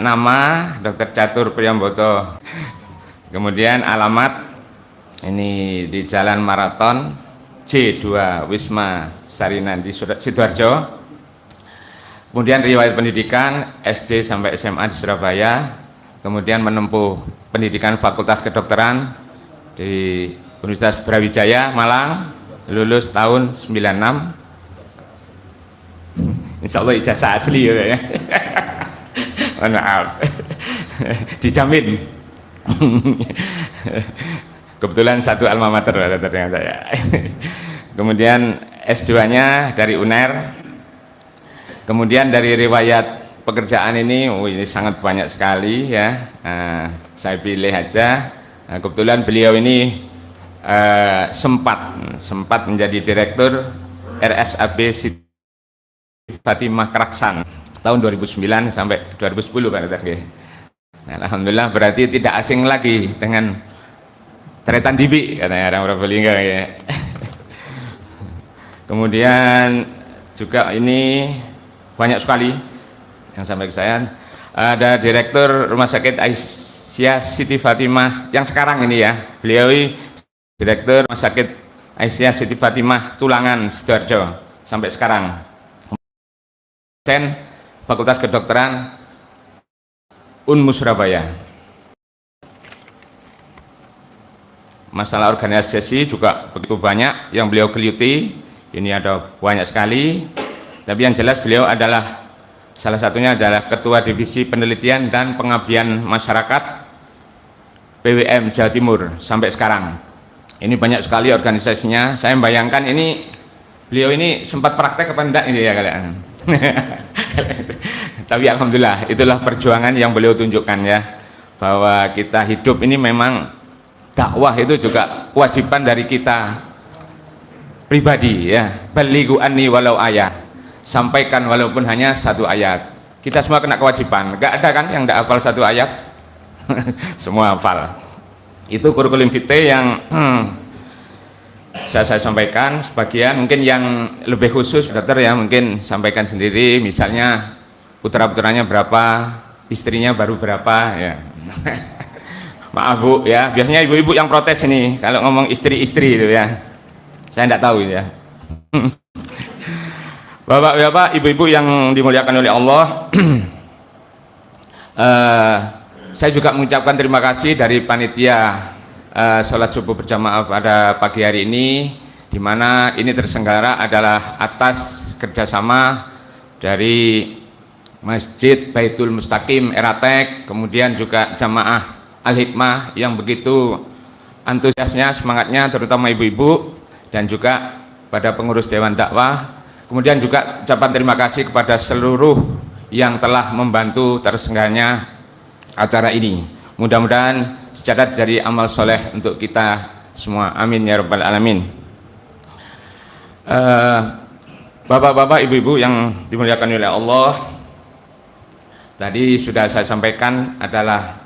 nama Dr. Catur Priyambodo. Kemudian alamat ini di Jalan Maraton J2 Wisma Sarinah di Sidoarjo. Kemudian riwayat pendidikan SD sampai SMA di Surabaya. Kemudian menempuh pendidikan Fakultas Kedokteran di Universitas Brawijaya Malang, lulus tahun 96. Insya Allah ijazah asli ya. Mohon maaf. Dijamin. Kebetulan satu alma mater dengan saya. Kemudian S2-nya dari UNER. Kemudian dari riwayat pekerjaan ini, ini sangat banyak sekali ya. Saya pilih aja. Kebetulan beliau ini sempat menjadi direktur RSAB Siti Fatimah Kraksan tahun 2009 sampai 2010 Pak Dr. Nah, alhamdulillah berarti tidak asing lagi dengan Tretan Dibi katanya orang Probolinggo ya. Kemudian juga ini banyak sekali yang sampai ke saya. Ada direktur Rumah Sakit Aisyah Siti Fatimah yang sekarang ini ya, beliau direktur Rumah Sakit Aisyah Siti Fatimah Tulangan Sidoarjo sampai sekarang. Fakultas Kedokteran Unmu Surabaya. Masalah organisasi juga begitu banyak yang beliau geluti. Ini ada banyak sekali. Tapi yang jelas beliau adalah salah satunya adalah Ketua Divisi Penelitian dan Pengabdian Masyarakat PWM Jawa Timur sampai sekarang. Ini banyak sekali organisasinya. Saya membayangkan ini beliau ini sempat praktek apa enggak ini ya kalian. Tapi alhamdulillah itulah perjuangan yang beliau tunjukkan ya, bahwa kita hidup ini memang dakwah itu juga kewajiban dari kita pribadi ya. Balighu anni walau ayat, sampaikan walaupun hanya satu ayat. Kita semua kena kewajiban, gak ada kan yang gak hafal satu ayat. Semua hafal. Itu kurikulum vitae yang saya sampaikan. Sebagian mungkin yang lebih khusus dokter ya mungkin sampaikan sendiri, misalnya putra-putranya berapa, istrinya baru berapa ya. Maaf Bu ya, biasanya ibu-ibu yang protes ini kalau ngomong istri-istri itu ya, saya tidak tahu ya. Bapak-bapak, ibu-ibu yang dimuliakan oleh Allah, saya juga mengucapkan terima kasih dari panitia sholat subuh berjamaah pada pagi hari ini, di mana ini terselenggara adalah atas kerjasama dari Masjid Baitul Mustaqim Eratek, kemudian juga jamaah Al-Hikmah yang begitu antusiasnya, semangatnya, terutama ibu-ibu dan juga pada pengurus Dewan Dakwah. Kemudian juga ucapan terima kasih kepada seluruh yang telah membantu terselenggaranya acara ini. Mudah-mudahan secatat jadi amal soleh untuk kita semua. Amin ya rabbal alamin. Bapak-bapak, ibu-ibu yang dimuliakan oleh Allah, tadi sudah saya sampaikan adalah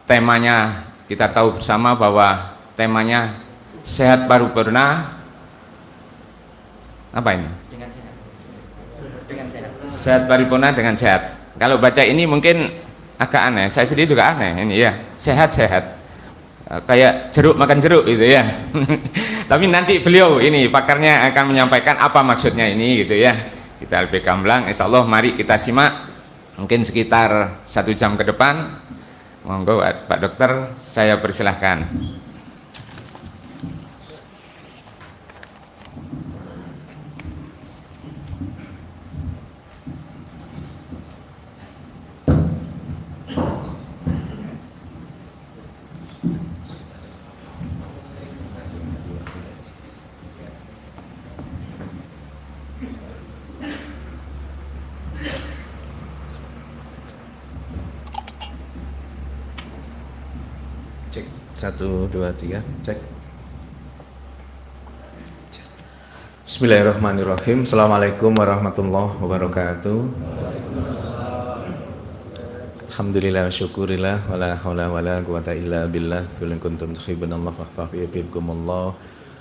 temanya, kita tahu bersama bahwa temanya sehat paripurna. Apa ini? Dengan sehat. Dengan sehat. Sehat paripurna dengan sehat. Kalau baca ini mungkin agak aneh, saya sendiri juga aneh ini ya, sehat-sehat kayak jeruk makan jeruk gitu ya. Tapi nanti beliau ini pakarnya akan menyampaikan apa maksudnya ini gitu ya. Kita lebih gamblang, insya Allah mari kita simak mungkin sekitar 1 jam ke depan. Monggo Pak Dokter, saya persilahkan. Cek 1, 2, 3 cek. Bismillahirrahmanirrahim. Assalamualaikum warahmatullahi wabarakatuh. Alhamdulillah wa syukurillah wala haula wala quwata illa billah. Qul in kuntum tuhibbunallah fastaghfirkumullah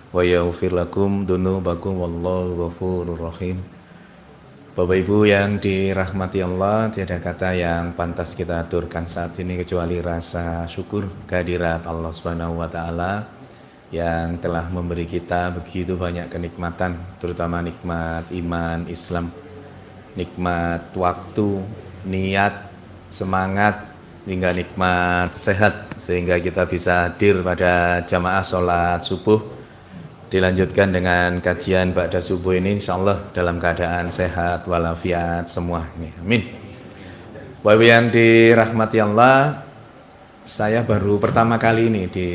wa yaghfir lakum dunubakum wallahu ghafurur rahim. Bapak Ibu yang dirahmati Allah, tiada kata yang pantas kita aturkan saat ini kecuali rasa syukur kehadirat Allah Subhanahu wa taala yang telah memberi kita begitu banyak kenikmatan, terutama nikmat iman Islam, nikmat waktu, niat, semangat, hingga nikmat sehat sehingga kita bisa hadir pada jamaah sholat subuh. Dilanjutkan dengan kajian ba'da subuh ini insyaallah dalam keadaan sehat walafiat semua ini. Amin. Bapak yang dirahmati Allah, saya baru pertama kali ini di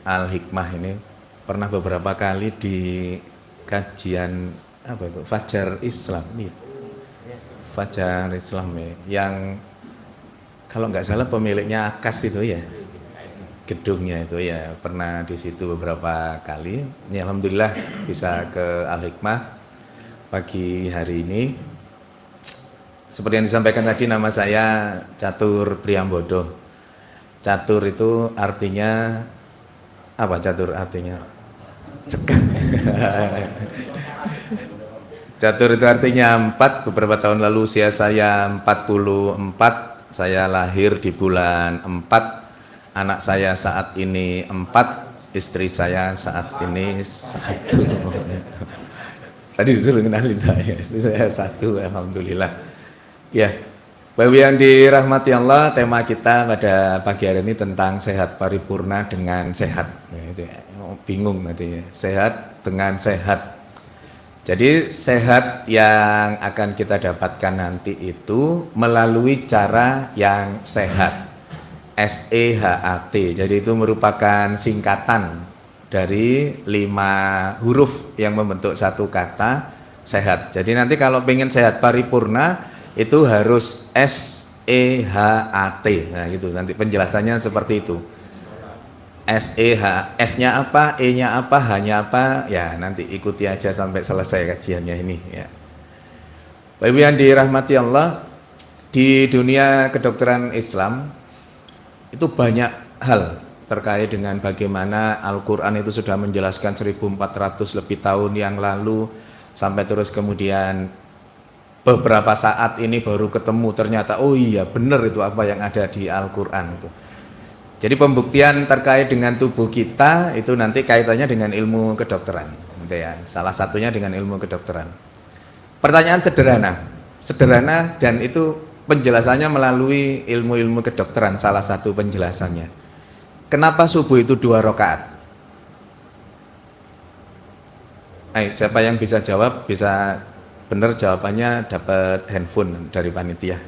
Al-Hikmah ini, pernah beberapa kali di kajian apa itu? Fajar Islam nih. Fajar Islam ya, yang kalau nggak salah pemiliknya Akas itu ya. Gedungnya itu ya, pernah di situ beberapa kali. Ya, alhamdulillah bisa ke Al-Hikmah pagi hari ini. Seperti yang disampaikan tadi, nama saya Catur Priambodo. Catur itu artinya apa? Catur artinya cekan. Catur itu artinya 4. Beberapa tahun lalu usia saya 44. Saya lahir di bulan 4. Anak saya saat ini 4, istri saya saat ini 1. Tadi disuruh kenalin saya, istri saya 1, alhamdulillah. Ya, Bapak yang dirahmati Allah, tema kita pada pagi hari ini tentang sehat paripurna dengan sehat. Ya, itu ya. Bingung nanti ya, sehat dengan sehat. Jadi sehat yang akan kita dapatkan nanti itu melalui cara yang sehat. SEHAT, jadi itu merupakan singkatan dari 5 huruf yang membentuk satu kata sehat. Jadi nanti kalau pengen sehat paripurna itu harus SEHAT. Nah gitu, nanti penjelasannya seperti itu. S-nya apa, E-nya apa, H-nya apa, ya nanti ikuti aja sampai selesai kajiannya ini ya. Bapak Ibu yang dirahmati Allah, di dunia kedokteran Islam itu banyak hal terkait dengan bagaimana Al-Quran itu sudah menjelaskan 1400 lebih tahun yang lalu sampai terus kemudian beberapa saat ini baru ketemu ternyata oh iya benar itu apa yang ada di Al-Quran itu. Jadi pembuktian terkait dengan tubuh kita itu nanti kaitannya dengan ilmu kedokteran gitu ya. Salah satunya dengan ilmu kedokteran. Pertanyaan sederhana dan itu penjelasannya melalui ilmu-ilmu kedokteran, salah satu penjelasannya. Kenapa subuh itu 2 rakaat? Ayo, siapa yang bisa jawab, bisa benar jawabannya dapat handphone dari panitia.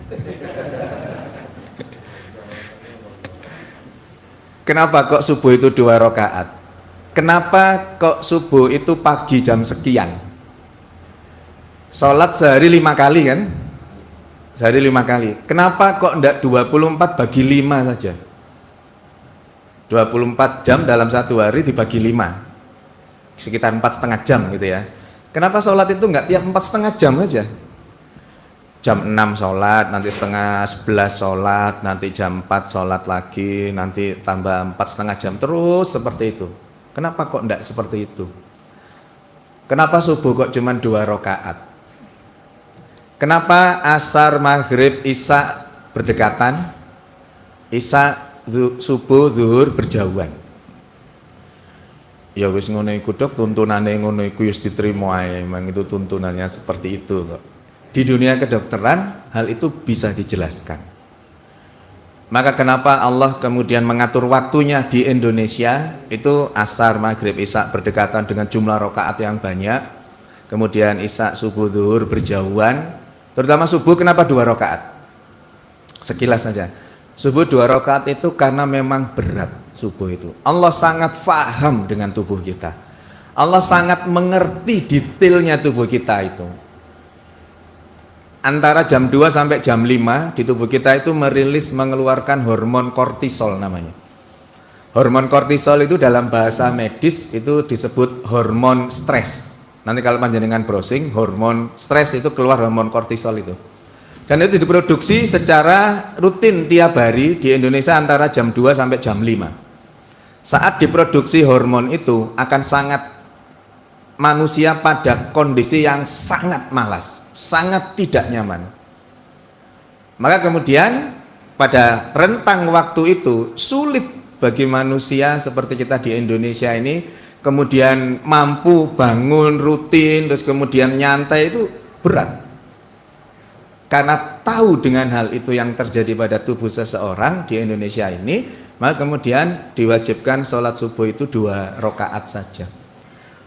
Kenapa kok subuh itu 2 rakaat? Kenapa kok subuh itu pagi jam sekian? Sholat sehari 5 kali kan? Sehari 5 kali. Kenapa kok enggak 24 bagi 5 saja? 24 jam dalam satu hari dibagi 5. Sekitar 4,5 jam gitu ya. Kenapa sholat itu enggak tiap 4,5 jam aja? Jam 6 sholat, nanti setengah 11 sholat, nanti jam 4 sholat lagi, nanti tambah 4,5 jam, terus seperti itu. Kenapa kok enggak seperti itu? Kenapa subuh kok cuma 2 rakaat? Kenapa asar, maghrib, isya berdekatan, isya, subuh, zuhur berjauhan? Ya wis ngono iku dok, tuntunane ngono iku wis diterima ae, memang itu tuntunannya seperti itu kok. Di dunia kedokteran hal itu bisa dijelaskan. Maka kenapa Allah kemudian mengatur waktunya di Indonesia itu asar, maghrib, isya berdekatan dengan jumlah rakaat yang banyak, kemudian isya, subuh, zuhur berjauhan. Terutama subuh kenapa 2 rakaat? Sekilas saja. Subuh 2 rakaat itu karena memang berat subuh itu. Allah sangat faham dengan tubuh kita. Allah sangat mengerti detailnya tubuh kita itu. Antara jam 2 sampai jam 5 di tubuh kita itu mengeluarkan hormon kortisol namanya. Hormon kortisol itu dalam bahasa medis itu disebut hormon stres. Nanti kalau panjenengan browsing, hormon stres itu keluar hormon kortisol itu. Dan itu diproduksi secara rutin tiap hari di Indonesia antara jam 2 sampai jam 5. Saat diproduksi hormon itu akan sangat manusia pada kondisi yang sangat malas. sangat tidak nyaman. Maka kemudian pada rentang waktu itu sulit bagi manusia seperti kita di Indonesia ini kemudian mampu bangun rutin terus kemudian nyantai, itu berat. Karena tahu dengan hal itu yang terjadi pada tubuh seseorang di Indonesia ini, maka kemudian diwajibkan sholat subuh itu 2 rakaat saja.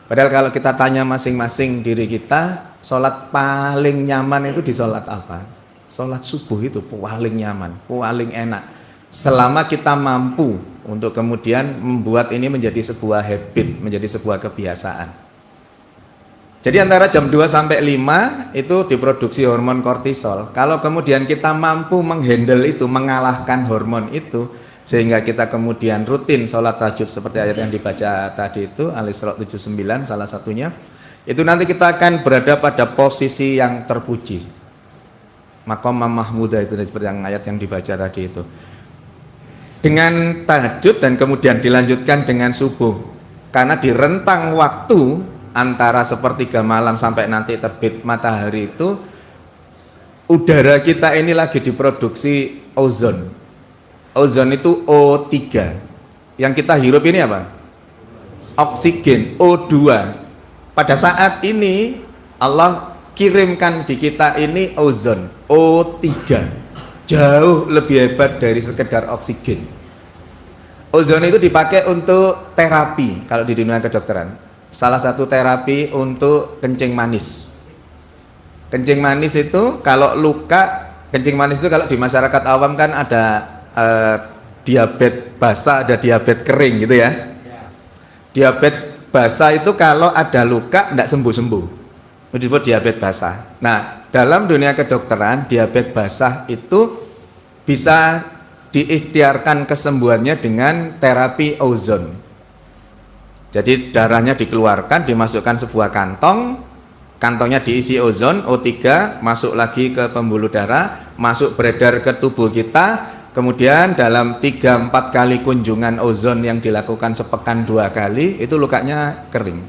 Padahal kalau kita tanya masing-masing diri kita, sholat paling nyaman itu di sholat apa? Sholat subuh itu paling nyaman, paling enak. Selama kita mampu untuk kemudian membuat ini menjadi sebuah habit, menjadi sebuah kebiasaan. Jadi antara jam 2 sampai 5 itu diproduksi hormon kortisol. Kalau kemudian kita mampu menghandle itu, mengalahkan hormon itu, sehingga kita kemudian rutin sholat tahajud seperti ayat yang dibaca tadi itu, Al-Isra 79 salah satunya, itu nanti kita akan berada pada posisi yang terpuji. Maqam mahmudah itu seperti yang ayat yang dibaca tadi itu. Dengan tahajud dan kemudian dilanjutkan dengan subuh. Karena di rentang waktu antara sepertiga malam sampai nanti terbit matahari itu, udara kita ini lagi diproduksi ozon. Ozon itu O3. Yang kita hirup ini apa? Oksigen, O2. Pada saat ini Allah kirimkan di kita ini ozon, O3. Jauh lebih hebat dari sekedar oksigen. Ozon itu dipakai untuk terapi kalau di dunia kedokteran. Salah satu terapi untuk kencing manis. Kencing manis itu kalau luka, kencing manis itu kalau di masyarakat awam kan ada diabetes basah, ada diabetes kering gitu ya. Diabetes basah itu kalau ada luka tidak sembuh-sembuh, disebut diabetes basah. Nah, dalam dunia kedokteran, diabetes basah itu bisa diikhtiarkan kesembuhannya dengan terapi ozon. Jadi darahnya dikeluarkan, dimasukkan sebuah kantong, kantongnya diisi ozon, O3, masuk lagi ke pembuluh darah, masuk beredar ke tubuh kita, kemudian dalam 3-4 kali kunjungan ozon yang dilakukan sepekan 2 kali, itu lukanya kering.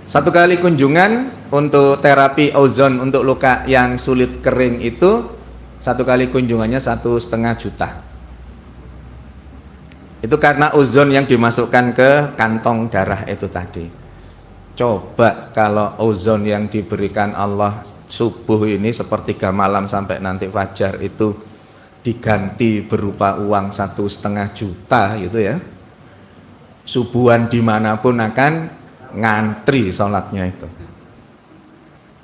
1 kali kunjungan untuk terapi ozon untuk luka yang sulit kering itu 1 kali kunjungannya 1,5 juta. Itu karena ozon yang dimasukkan ke kantong darah itu tadi. Coba kalau ozon yang diberikan Allah subuh ini sepertiga malam sampai nanti fajar itu diganti berupa uang 1,5 juta gitu ya, subuhan dimanapun akan ngantri sholatnya itu.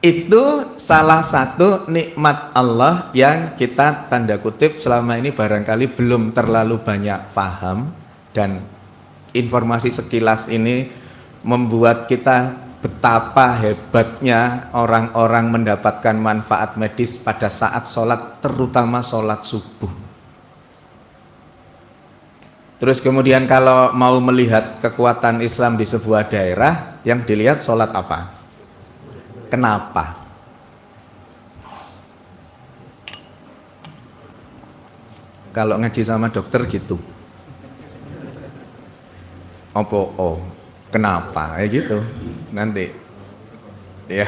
Itu salah satu nikmat Allah yang kita tanda kutip selama ini barangkali belum terlalu banyak paham, dan informasi sekilas ini membuat kita betapa hebatnya orang-orang mendapatkan manfaat medis pada saat sholat, terutama sholat subuh. Terus kemudian kalau mau melihat kekuatan Islam di sebuah daerah, yang dilihat sholat apa? Kenapa? Kalau ngaji sama dokter gitu. Kenapa? Ya gitu. Nanti. Ya,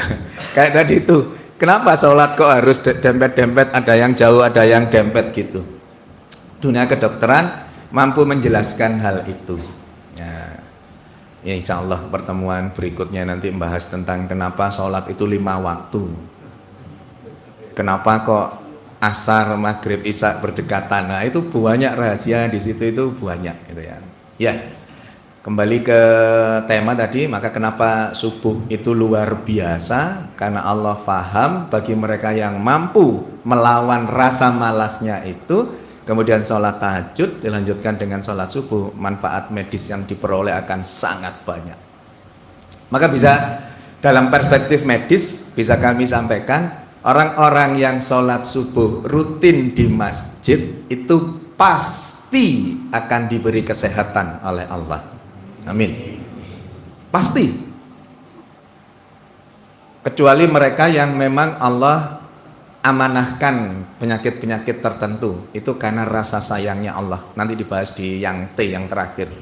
kayak tadi itu. Kenapa sholat kok harus dempet-dempet, ada yang jauh, ada yang dempet gitu. Dunia kedokteran mampu menjelaskan hal itu. Ya, insya Allah pertemuan berikutnya nanti membahas tentang kenapa sholat itu 5 waktu. Kenapa kok asar, maghrib, isya berdekatan. Nah itu banyak rahasia di situ, itu banyak gitu ya. Ya, kembali ke tema tadi, maka kenapa subuh itu luar biasa? Karena Allah faham bagi mereka yang mampu melawan rasa malasnya itu, kemudian sholat tahajud dilanjutkan dengan sholat subuh, manfaat medis yang diperoleh akan sangat banyak. Maka bisa dalam perspektif medis bisa kami sampaikan, orang-orang yang sholat subuh rutin di masjid itu pasti akan diberi kesehatan oleh Allah. Amin. Pasti. Kecuali mereka yang memang Allah amanahkan penyakit-penyakit tertentu, itu karena rasa sayangnya Allah. Nanti dibahas di yang T yang terakhir.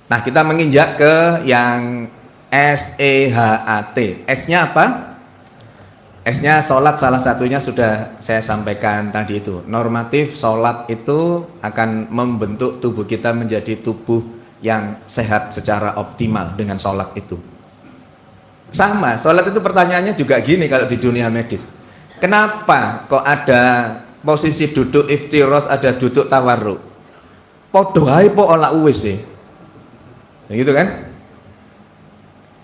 Nah, kita menginjak ke yang SEHAT. S-nya apa? S-nya sholat salah satunya sudah saya sampaikan tadi itu. Normatif sholat itu akan membentuk tubuh kita menjadi tubuh yang sehat secara optimal dengan sholat itu. Sama, sholat itu pertanyaannya juga gini kalau di dunia medis. Kenapa kok ada posisi duduk iftiros, ada duduk tawarruk? Podo ae po olah uwis sih. Ya gitu kan?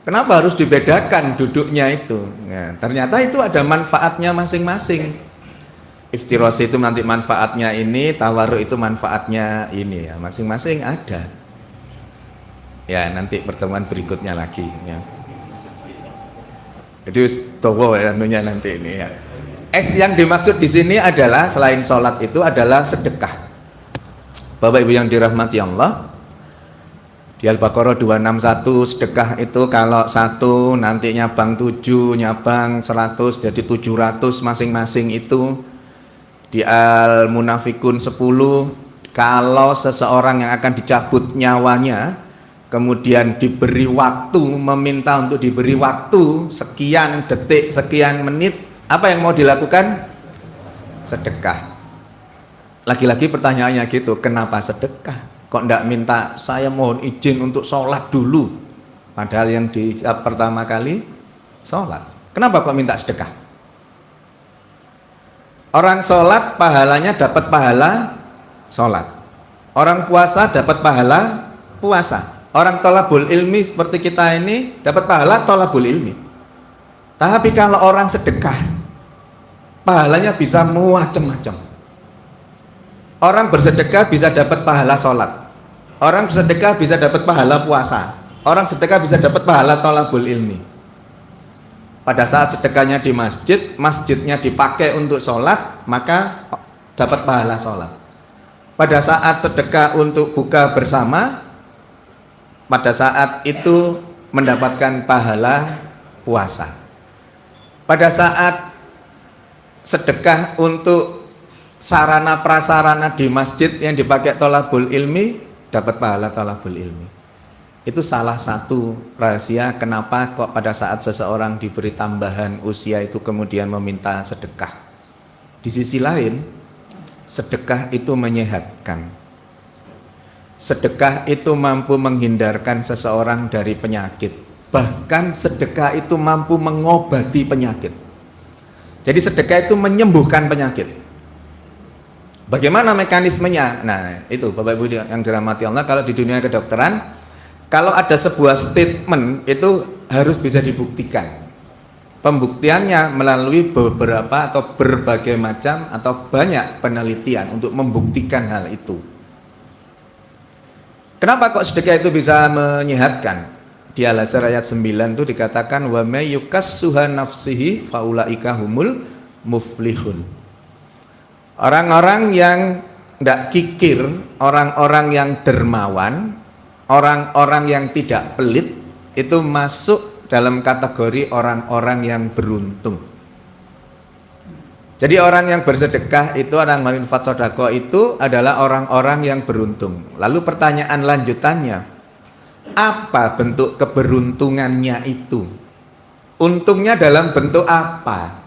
Kenapa harus dibedakan duduknya itu? Nah, ternyata itu ada manfaatnya masing-masing. Iftiros itu nanti manfaatnya ini, tawarruk itu manfaatnya ini ya, masing-masing ada. Ya, nanti pertemuan berikutnya lagi ya. Jadi towo ya anunya nanti ini ya. S yang dimaksud di sini adalah selain sholat itu adalah sedekah. Bapak Ibu yang dirahmati Allah, di Al-Baqarah 261 sedekah itu kalau satu nanti nyabang 7, nyabang 100 jadi 700 masing-masing itu. Di Al-Munafikun 10 kalau seseorang yang akan dicabut nyawanya kemudian diberi waktu, meminta untuk diberi waktu sekian detik, sekian menit, apa yang mau dilakukan? Sedekah. Lagi-lagi pertanyaannya gitu, kenapa sedekah? Kok ndak minta saya mohon izin untuk sholat dulu, padahal yang dijawab pertama kali sholat. Kenapa kok minta sedekah? Orang sholat pahalanya dapat pahala sholat, orang puasa dapat pahala puasa, orang thalabul ilmi seperti kita ini dapat pahala thalabul ilmi. Tapi kalau orang sedekah pahalanya bisa macam-macam. Orang bersedekah bisa dapat pahala sholat, orang bersedekah bisa dapat pahala puasa, orang sedekah bisa dapat pahala thalabul ilmi. Pada saat sedekahnya di masjid, masjidnya dipakai untuk sholat, maka dapat pahala sholat. Pada saat sedekah untuk buka bersama, pada saat itu mendapatkan pahala puasa. Pada saat sedekah untuk sarana prasarana di masjid yang dipakai thalabul ilmi, dapat pahala thalabul ilmi. Itu salah satu rahasia kenapa kok pada saat seseorang diberi tambahan usia itu kemudian meminta sedekah. Di sisi lain, sedekah itu menyehatkan. Sedekah itu mampu menghindarkan seseorang dari penyakit. Bahkan sedekah itu mampu mengobati penyakit. Jadi sedekah itu menyembuhkan penyakit. Bagaimana mekanismenya? Nah, itu Bapak Ibu yang dirahmati Allah, kalau di dunia kedokteran, kalau ada sebuah statement itu harus bisa dibuktikan. Pembuktiannya melalui beberapa atau berbagai macam atau banyak penelitian untuk membuktikan hal itu. Kenapa kok sedekah itu bisa menyehatkan? Di Al-Asr ayat 9 itu dikatakan wa may yukassuha nafsihi faulaika humul muflihun. Orang-orang yang tidak kikir, orang-orang yang dermawan, orang-orang yang tidak pelit, itu masuk dalam kategori orang-orang yang beruntung. Jadi orang yang bersedekah itu, orang marinfat sodako itu adalah orang-orang yang beruntung. Lalu pertanyaan lanjutannya, apa bentuk keberuntungannya itu? Untungnya dalam bentuk apa?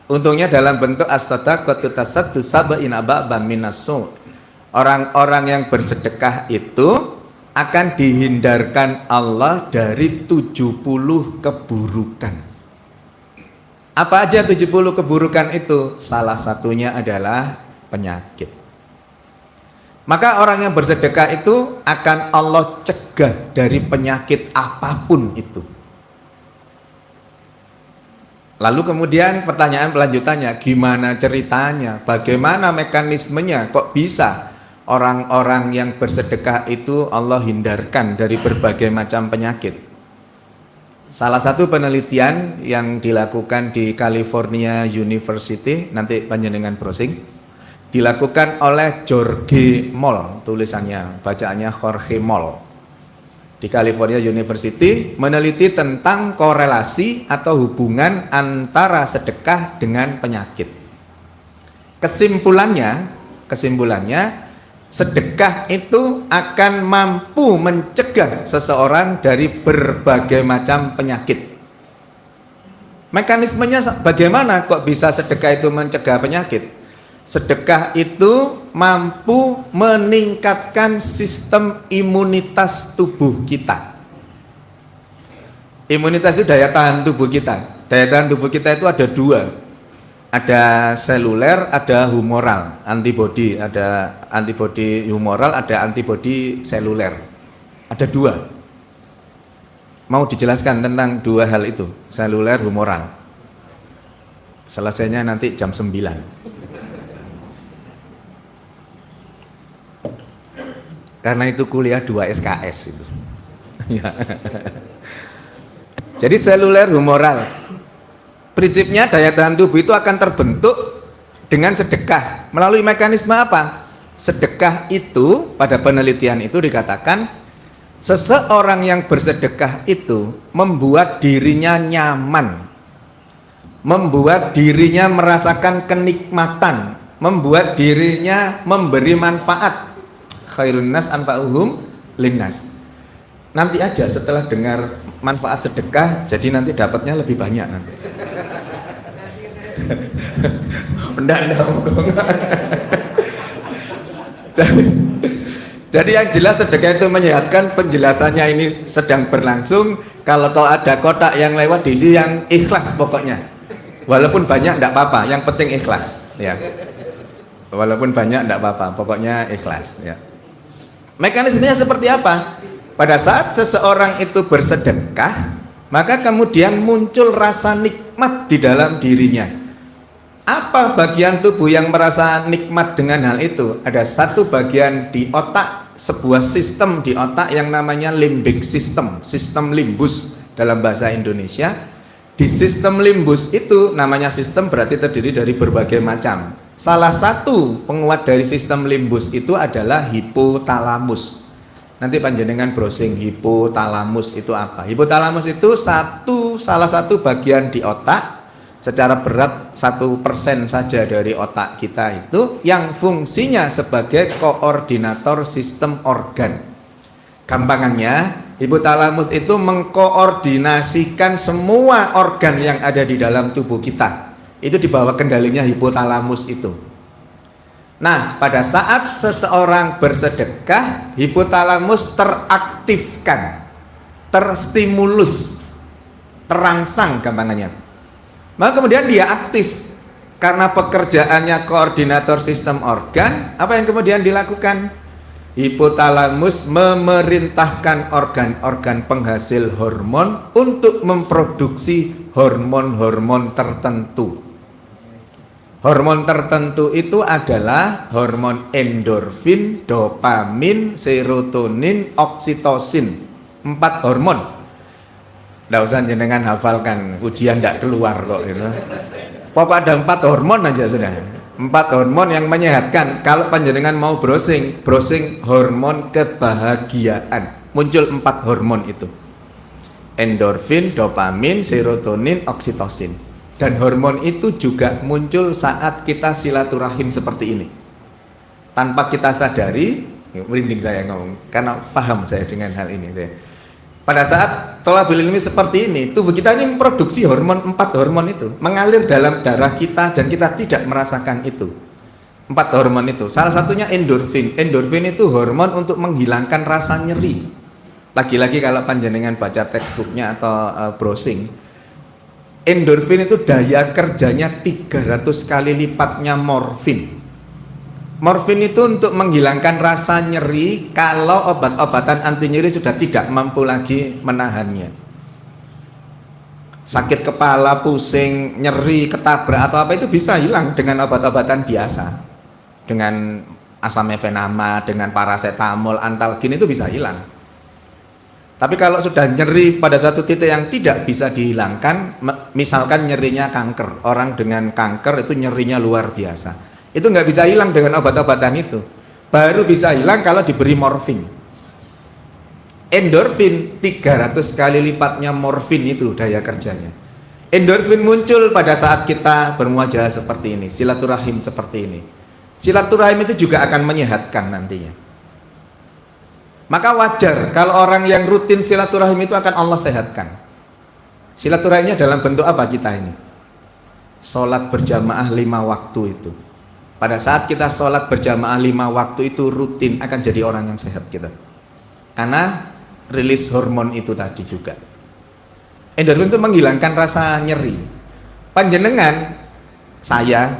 Untungnya dalam bentuk as-sadaqatu tasaddu sab'in aba'ban minassu. Orang-orang yang bersedekah itu akan dihindarkan Allah dari 70 keburukan. Apa aja 70 keburukan itu? Salah satunya adalah penyakit. Maka orang yang bersedekah itu akan Allah cegah dari penyakit apapun itu. Lalu kemudian pertanyaan lanjutannya, gimana ceritanya? Bagaimana mekanismenya? Kok bisa orang-orang yang bersedekah itu Allah hindarkan dari berbagai macam penyakit? Salah satu penelitian yang dilakukan di California University, nanti panjenengan browsing, dilakukan oleh Jorge Moll, tulisannya, bacaannya Jorge Moll. Di California University meneliti tentang korelasi atau hubungan antara sedekah dengan penyakit. Kesimpulannya sedekah itu akan mampu mencegah seseorang dari berbagai macam penyakit. Mekanismenya bagaimana kok bisa sedekah itu mencegah penyakit? Sedekah itu mampu meningkatkan sistem imunitas tubuh kita. Imunitas itu daya tahan tubuh kita. Daya tahan tubuh kita itu ada dua. Ada seluler, ada humoral, antibodi. Ada antibodi humoral, ada antibodi seluler. Ada dua. Mau dijelaskan tentang dua hal itu, seluler, humoral. Selesainya nanti jam 9. Karena itu kuliah 2 SKS itu. Jadi seluler, humoral. Prinsipnya daya tahan tubuh itu akan terbentuk dengan sedekah. Melalui mekanisme apa? Sedekah itu pada penelitian itu dikatakan seseorang yang bersedekah itu membuat dirinya nyaman, membuat dirinya merasakan kenikmatan, membuat dirinya memberi manfaat. Khairun nas anfa'uhum linnas. Nanti aja setelah dengar manfaat sedekah, jadi nanti dapatnya lebih banyak nanti. Jadi yang jelas sedekah itu menyehatkan, penjelasannya ini sedang berlangsung. Kalau ada kotak yang lewat diisi yang ikhlas pokoknya. Walaupun banyak enggak apa-apa, yang penting ikhlas ya. Walaupun banyak enggak apa-apa, pokoknya ikhlas ya. Mekanismenya seperti apa? Pada saat seseorang itu bersedekah, maka kemudian muncul rasa nikmat di dalam dirinya. Apa bagian tubuh yang merasa nikmat dengan hal itu? Ada satu bagian di otak, sebuah sistem di otak yang namanya limbic system, sistem limbus dalam bahasa Indonesia. Di sistem limbus itu, namanya sistem berarti terdiri dari berbagai macam. Salah satu penguat dari sistem limbus itu adalah hipotalamus. Nanti panjenengan browsing hipotalamus itu apa? Hipotalamus itu salah satu bagian di otak, secara berat 1% saja dari otak kita itu, yang fungsinya sebagai koordinator sistem organ. Gampangannya, hipotalamus itu mengkoordinasikan semua organ yang ada di dalam tubuh kita. Itu di bawah kendalinya hipotalamus itu. Nah, pada saat seseorang bersedekah, hipotalamus teraktifkan, terstimulus, terangsang gampangannya. Maka kemudian dia aktif. Karena pekerjaannya koordinator sistem organ, apa yang kemudian dilakukan? Hipotalamus memerintahkan organ-organ penghasil hormon untuk memproduksi hormon-hormon tertentu. Hormon tertentu itu adalah hormon endorfin, dopamin, serotonin, oksitosin. 4 hormon. Nggak usah jenengan hafalkan, ujian nggak keluar kok gitu. Pokok ada 4 hormon aja sudah. 4 hormon yang menyehatkan. Kalau panjenengan mau browsing hormon kebahagiaan. Muncul 4 hormon itu. Endorfin, dopamin, serotonin, oksitosin. Dan hormon itu juga muncul saat kita silaturahim seperti ini. Tanpa kita sadari, merinding saya ngomong, karena paham saya dengan hal ini. Pada saat thalabul ilmi seperti ini, tubuh kita ini memproduksi hormon, 4 hormon itu mengalir dalam darah kita dan kita tidak merasakan itu. 4 hormon itu, salah satunya endorfin. Endorfin itu hormon untuk menghilangkan rasa nyeri. Lagi-lagi kalau panjenengan baca textbooknya atau browsing, endorfin itu daya kerjanya 300 kali lipatnya morfin. Morfin itu untuk menghilangkan rasa nyeri kalau obat-obatan anti nyeri sudah tidak mampu lagi menahannya. Sakit kepala, pusing, nyeri, ketabrak atau apa itu bisa hilang dengan obat-obatan biasa. Dengan asam efenama, dengan paracetamol, antalgin itu bisa hilang. Tapi kalau sudah nyeri pada satu titik yang tidak bisa dihilangkan, misalkan nyerinya kanker, orang dengan kanker itu nyerinya luar biasa, itu nggak bisa hilang dengan obat-obatan itu, baru bisa hilang kalau diberi morfin. Endorfin 300 kali lipatnya morfin itu daya kerjanya. Endorfin muncul pada saat kita bermuajahah seperti ini, silaturahim seperti ini. Silaturahim itu juga akan menyehatkan nantinya. Maka wajar kalau orang yang rutin silaturahim itu akan Allah sehatkan. Silaturahimnya dalam bentuk apa kita ini? Sholat berjamaah 5 waktu itu. Pada saat kita sholat berjamaah 5 waktu itu rutin, akan jadi orang yang sehat kita. Karena rilis hormon itu tadi juga. Endorfin itu menghilangkan rasa nyeri. Panjenengan,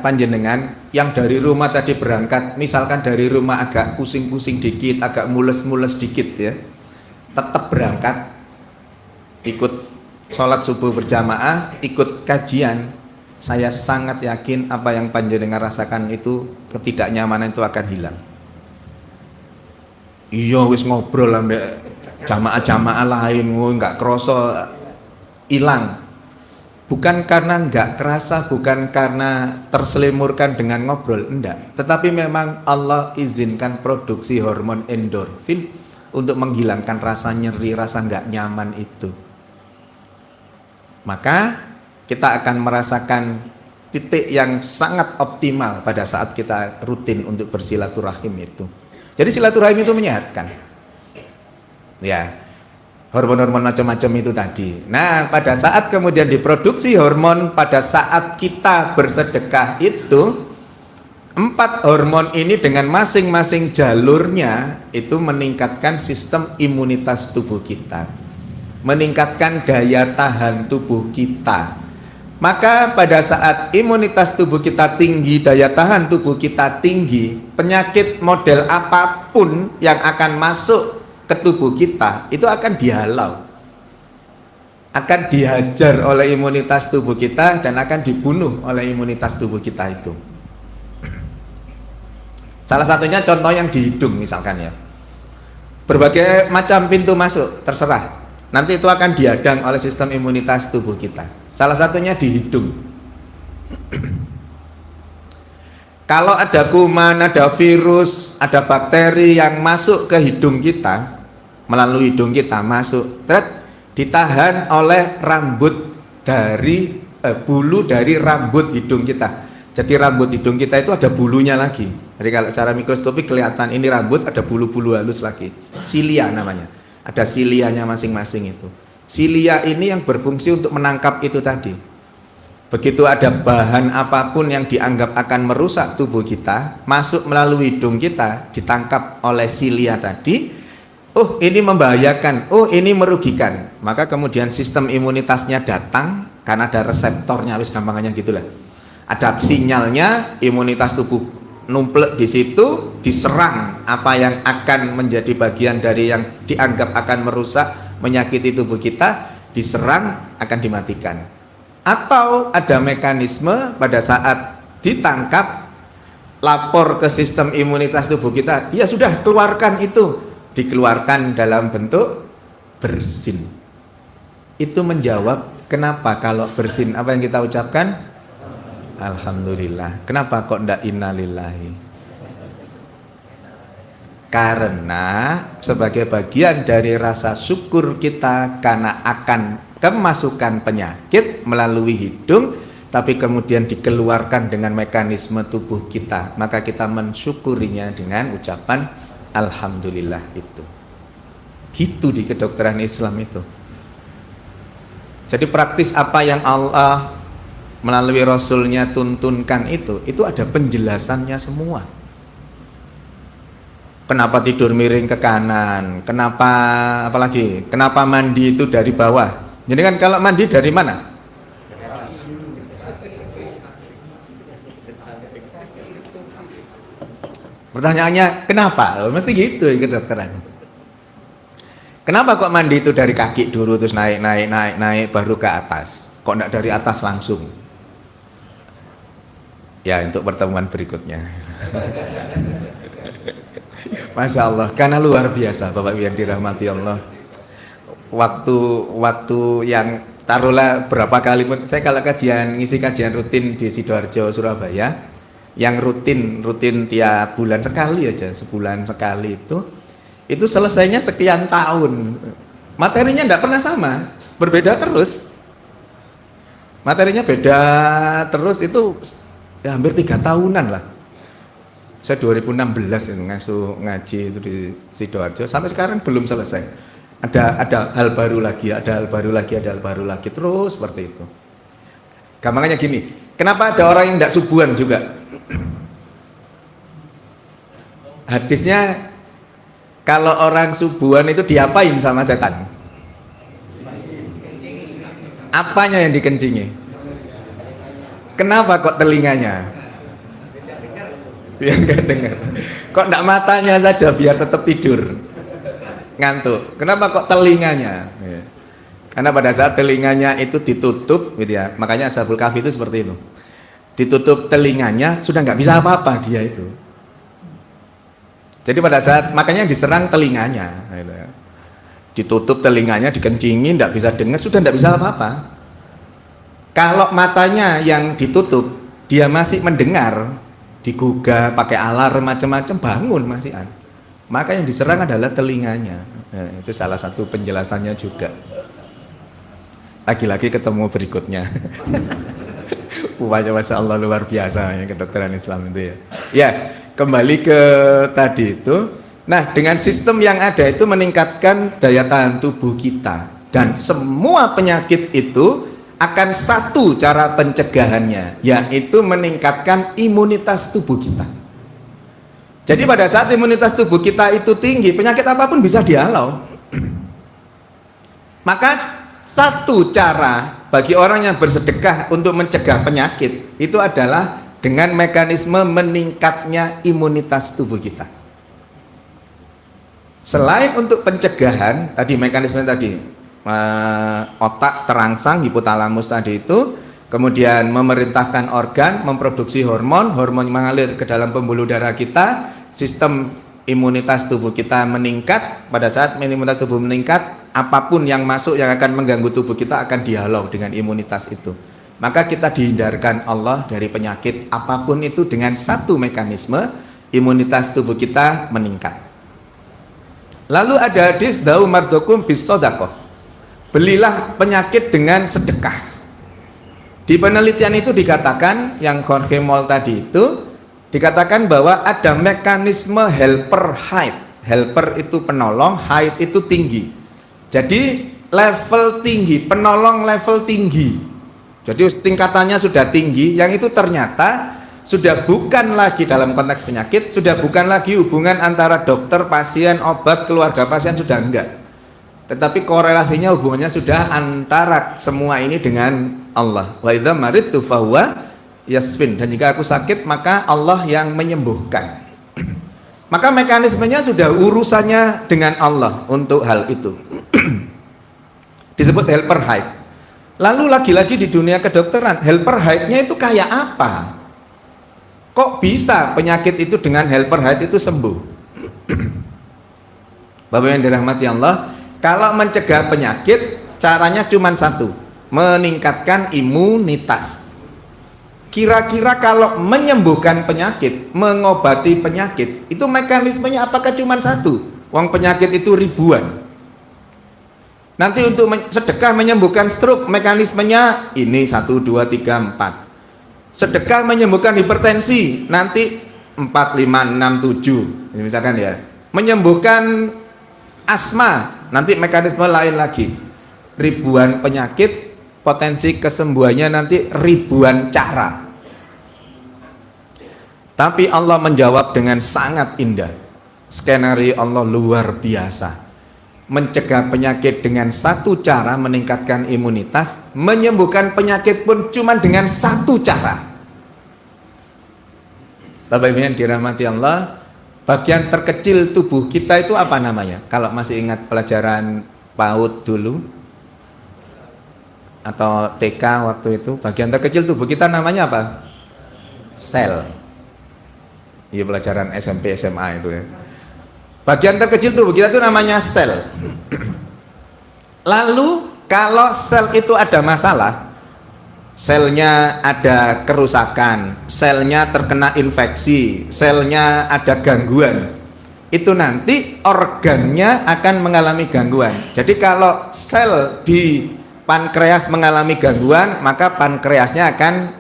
panjenengan yang dari rumah tadi berangkat, misalkan dari rumah agak pusing-pusing dikit, agak mules-mules dikit ya, tetap berangkat, ikut sholat subuh berjamaah, ikut kajian. Saya sangat yakin apa yang panjenengan rasakan itu, ketidaknyamanan itu akan hilang. Iya wis ngobrol ambek jamaah-jamaah lain, nggak kroso hilang. Bukan karena nggak kerasa, bukan karena terselimurkan dengan ngobrol, enggak. Tetapi memang Allah izinkan produksi hormon endorfin untuk menghilangkan rasa nyeri, rasa nggak nyaman itu. Maka kita akan merasakan titik yang sangat optimal pada saat kita rutin untuk bersilaturahim itu. Jadi silaturahim itu menyehatkan. Ya, hormon-hormon macam-macam itu tadi. Nah, pada saat kemudian diproduksi hormon, pada saat kita bersedekah itu, 4 hormon ini dengan masing-masing jalurnya itu meningkatkan sistem imunitas tubuh kita, meningkatkan daya tahan tubuh kita. Maka pada saat imunitas tubuh kita tinggi, daya tahan tubuh kita tinggi, penyakit model apapun yang akan masuk ke tubuh kita itu akan dihalau, akan dihajar oleh imunitas tubuh kita dan akan dibunuh oleh imunitas tubuh kita itu. Salah satunya contoh yang di hidung misalkan ya, berbagai macam pintu masuk terserah, nanti itu akan dihadang oleh sistem imunitas tubuh kita. Salah satunya di hidung. Kalau ada kuman, ada virus, ada bakteri yang masuk ke hidung kita, melalui hidung kita masuk, ditahan oleh rambut dari bulu dari rambut hidung kita. Jadi rambut hidung kita itu ada bulunya lagi. Jadi kalau secara mikroskopik kelihatan ini rambut, ada bulu-bulu halus lagi. Silia namanya. Ada silianya masing-masing itu. Silia ini yang berfungsi untuk menangkap itu tadi. Begitu ada bahan apapun yang dianggap akan merusak tubuh kita, masuk melalui hidung kita, ditangkap oleh silia tadi. Oh, ini membahayakan, oh ini merugikan. Maka kemudian sistem imunitasnya datang, karena ada reseptornya, wis gampangnya gitulah. Ada sinyalnya, imunitas tubuh numplek di situ, diserang apa yang akan menjadi bagian dari yang dianggap akan merusak, menyakiti tubuh kita, diserang, akan dimatikan. Atau ada mekanisme pada saat ditangkap, lapor ke sistem imunitas tubuh kita, ya sudah keluarkan itu, dikeluarkan dalam bentuk bersin. Itu menjawab kenapa kalau bersin apa yang kita ucapkan? Alhamdulillah. Kenapa kok ndak innalillahi? Karena sebagai bagian dari rasa syukur kita karena akan kemasukan penyakit melalui hidung, tapi kemudian dikeluarkan dengan mekanisme tubuh kita, maka kita mensyukurinya dengan ucapan alhamdulillah itu. Gitu di kedokteran Islam itu. Jadi praktis apa yang Allah melalui Rasulnya tuntunkan itu ada penjelasannya semua. Kenapa tidur miring ke kanan? Kenapa apalagi? Kenapa mandi itu dari bawah? Jadi kan kalau mandi dari mana? Pertanyaannya kenapa? Mesti gitu ya kedokteran. Kenapa kok mandi itu dari kaki dulu terus naik baru ke atas? Kok enggak dari atas langsung? Ya untuk pertemuan berikutnya. Masya Allah, karena luar biasa Bapak Ibu yang dirahmati Allah. Waktu yang taruhlah berapa kali pun, saya kalau ngisi kajian rutin di Sidoarjo, Surabaya, yang rutin tiap bulan sekali aja, sebulan sekali itu selesainya sekian tahun. Materinya enggak pernah sama, berbeda terus. Materinya beda terus, itu ya hampir 3 tahunan lah. Saya 2016 itu ngaji itu di Sidoarjo, sampai sekarang belum selesai. Ada hal baru lagi, ada hal baru lagi, ada hal baru lagi, terus seperti itu. Gampangnya gini, kenapa ada orang yang tidak subuhan juga? Hadisnya kalau orang subuhan itu diapain sama setan? Apanya yang dikencingi? Kenapa kok telinganya? Biar nggak dengar. Kok nggak matanya saja biar tetap tidur? Ngantuk. Kenapa kok telinganya? Ya. Karena pada saat telinganya itu ditutup, gitu ya. Makanya Ashabul Kahfi itu seperti itu. Ditutup telinganya, sudah nggak bisa apa-apa dia itu. Jadi pada saat makanya diserang telinganya, gitu ya. Ditutup telinganya, dikencingi, tidak bisa dengar, sudah tidak bisa apa-apa. Kalau matanya yang ditutup, dia masih mendengar, digugah, pakai alarm macam-macam, bangun masih an. Maka yang diserang adalah telinganya. Nah, itu salah satu penjelasannya juga. Lagi-lagi ketemu berikutnya. Upaya Masya Allah luar biasa ya kedokteran Islam itu ya. Ya, kembali ke tadi itu. Nah, dengan sistem yang ada itu meningkatkan daya tahan tubuh kita. Dan semua penyakit itu akan satu cara pencegahannya, yaitu meningkatkan imunitas tubuh kita. Jadi pada saat imunitas tubuh kita itu tinggi, penyakit apapun bisa dihalau. Maka satu cara bagi orang yang bersedekah untuk mencegah penyakit itu adalah dengan mekanisme meningkatnya imunitas tubuh kita. Selain untuk pencegahan, tadi mekanisme tadi, otak terangsang, hipotalamus tadi itu, kemudian memerintahkan organ, memproduksi hormon, hormon mengalir ke dalam pembuluh darah kita, sistem imunitas tubuh kita meningkat. Pada saat imunitas tubuh meningkat, apapun yang masuk yang akan mengganggu tubuh kita akan dihalau dengan imunitas itu. Maka kita dihindarkan Allah dari penyakit apapun itu dengan satu mekanisme, imunitas tubuh kita meningkat. Lalu ada hadis da'u mardokum bis sodakoh, belilah penyakit dengan sedekah. Di penelitian itu dikatakan, yang Jorge Moll tadi itu dikatakan bahwa ada mekanisme helper height. Helper itu penolong, height itu tinggi. Jadi level tinggi, penolong level tinggi. Jadi tingkatannya sudah tinggi, yang itu ternyata sudah bukan lagi dalam konteks penyakit, sudah bukan lagi hubungan antara dokter, pasien, obat, keluarga pasien, sudah enggak. Tetapi korelasinya, hubungannya sudah antara semua ini dengan Allah. Wa idza maridtu fahuwa yasfin, dan jika aku sakit maka Allah yang menyembuhkan. Maka mekanismenya sudah urusannya dengan Allah untuk hal itu. Disebut helper height. Lalu lagi-lagi di dunia kedokteran, helper height-nya itu kayak apa? Kok bisa penyakit itu dengan helper height itu sembuh? Bapak yang dirahmati Allah, kalau mencegah penyakit caranya cuma satu, meningkatkan imunitas. Kira-kira kalau menyembuhkan penyakit, mengobati penyakit, itu mekanismenya apakah cuma satu? Uang penyakit itu ribuan. Nanti untuk sedekah menyembuhkan stroke, mekanismenya ini 1, 2, 3, 4. Sedekah menyembuhkan hipertensi, nanti 4, 5, 6, 7, misalkan ya. Menyembuhkan asma, nanti mekanisme lain lagi. Ribuan penyakit, potensi kesembuhannya nanti ribuan cara. Tapi Allah menjawab dengan sangat indah. Skenario Allah luar biasa. Mencegah penyakit dengan satu cara, meningkatkan imunitas. Menyembuhkan penyakit pun cuma dengan satu cara. Bapak Ibu yang dirahmati Allah, bagian terkecil tubuh kita itu apa namanya? Kalau masih ingat pelajaran PAUD dulu atau TK waktu itu, bagian terkecil tubuh kita namanya apa? Sel. Iya, pelajaran SMP SMA itu ya. Bagian terkecil tubuh kita itu namanya sel. Lalu kalau sel itu ada masalah, selnya ada kerusakan, selnya terkena infeksi, selnya ada gangguan, itu nanti organnya akan mengalami gangguan. Jadi kalau sel di pankreas mengalami gangguan, maka pankreasnya akan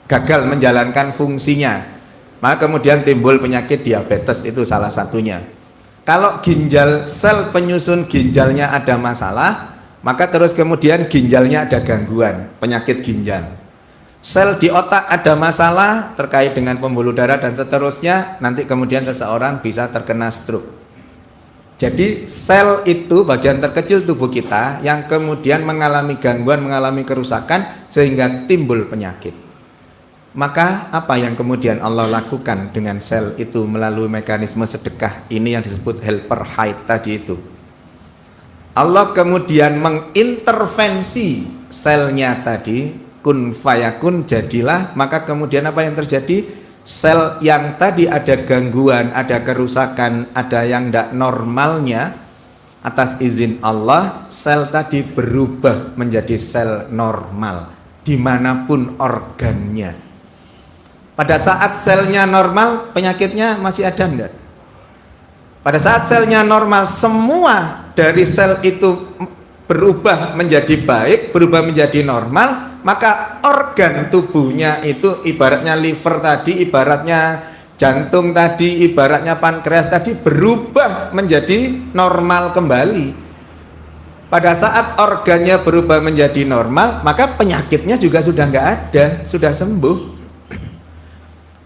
gagal menjalankan fungsinya. Maka kemudian timbul penyakit diabetes, itu salah satunya. Kalau ginjal, sel penyusun ginjalnya ada masalah, maka terus kemudian ginjalnya ada gangguan, penyakit ginjal. Sel di otak ada masalah terkait dengan pembuluh darah dan seterusnya, nanti kemudian seseorang bisa terkena stroke. Jadi sel itu bagian terkecil tubuh kita yang kemudian mengalami gangguan, mengalami kerusakan sehingga timbul penyakit. Maka apa yang kemudian Allah lakukan dengan sel itu melalui mekanisme sedekah ini yang disebut helper haid tadi itu. Allah kemudian mengintervensi selnya tadi, kun fayakun jadilah, maka kemudian apa yang terjadi? Sel yang tadi ada gangguan, ada kerusakan, ada yang tidak normalnya, atas izin Allah sel tadi berubah menjadi sel normal dimanapun organnya. Pada saat selnya normal, penyakitnya masih ada enggak? Pada saat selnya normal, semua dari sel itu berubah menjadi baik, berubah menjadi normal, maka organ tubuhnya itu ibaratnya liver tadi, ibaratnya jantung tadi, ibaratnya pankreas tadi berubah menjadi normal kembali. Pada saat organnya berubah menjadi normal, maka penyakitnya juga sudah nggak ada, sudah sembuh.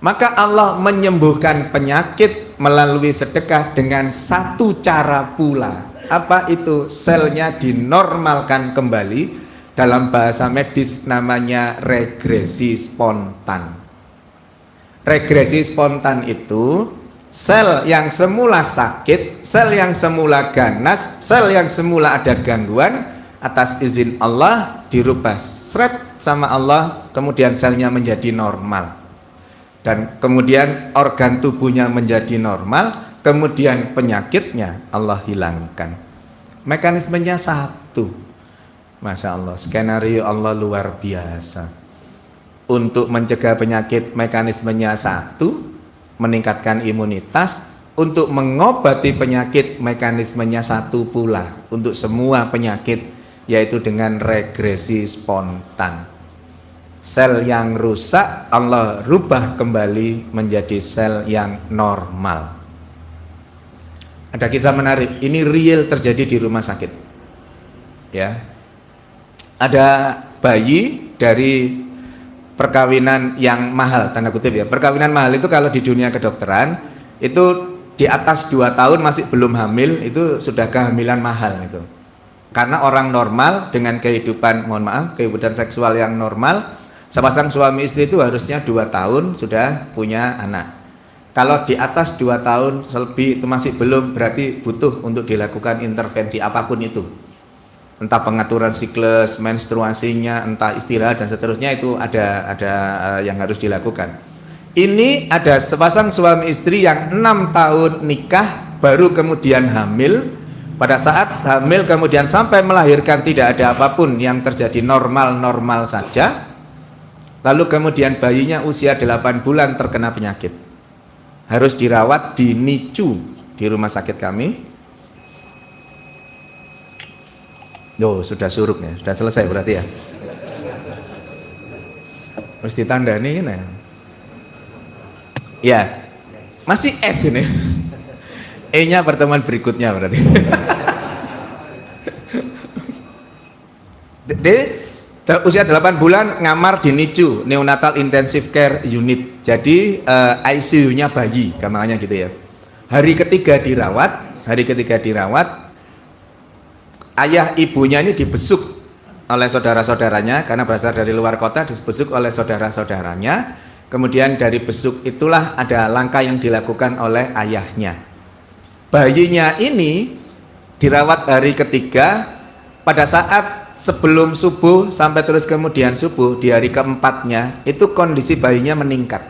Maka Allah menyembuhkan penyakit melalui sedekah dengan satu cara pula. Apa itu? Selnya dinormalkan kembali. Dalam bahasa medis namanya regresi spontan. Regresi spontan itu sel yang semula sakit, sel yang semula ganas, sel yang semula ada gangguan, atas izin Allah dirubah seret sama Allah, kemudian selnya menjadi normal. Dan kemudian organ tubuhnya menjadi normal, kemudian penyakitnya Allah hilangkan. Mekanismenya satu. Masya Allah, skenario Allah luar biasa. Untuk mencegah penyakit mekanismenya satu, meningkatkan imunitas. Untuk mengobati penyakit mekanismenya satu pula, untuk semua penyakit, yaitu dengan regresi spontan. Sel yang rusak Allah rubah kembali menjadi sel yang normal. Ada kisah menarik, ini real terjadi di rumah sakit. Ya. Ada bayi dari perkawinan yang mahal, tanda kutip ya. Perkawinan mahal itu kalau di dunia kedokteran itu di atas 2 tahun masih belum hamil, itu sudah kehamilan mahal itu. Karena orang normal dengan kehidupan, mohon maaf, kehidupan seksual yang normal, sepasang suami istri itu harusnya 2 tahun sudah punya anak. Kalau di atas 2 tahun lebih itu masih belum, berarti butuh untuk dilakukan intervensi apapun itu. Entah pengaturan siklus, menstruasinya, entah istirahat dan seterusnya, itu ada yang harus dilakukan. Ini ada sepasang suami istri yang 6 tahun nikah baru kemudian hamil. Pada saat hamil kemudian sampai melahirkan tidak ada apapun yang terjadi, normal-normal saja. Lalu kemudian bayinya usia 8 bulan terkena penyakit. Harus dirawat di NICU di rumah sakit kami. Loh, sudah suruk ya, sudah selesai berarti ya. Harus ditandani ini. Ya, masih S ini. E-nya pertemuan berikutnya berarti. Usia 8 bulan ngamar di NICU, Neonatal Intensive Care Unit. Jadi ICU-nya bayi, gampangnya gitu ya. Hari ketiga dirawat, ayah ibunya ini dibesuk oleh saudara-saudaranya karena berasal dari luar kota, dibesuk oleh saudara-saudaranya. Kemudian dari besuk itulah ada langkah yang dilakukan oleh ayahnya. Bayinya ini dirawat hari ketiga, pada saat sebelum subuh sampai terus kemudian subuh di hari keempatnya itu kondisi bayinya meningkat.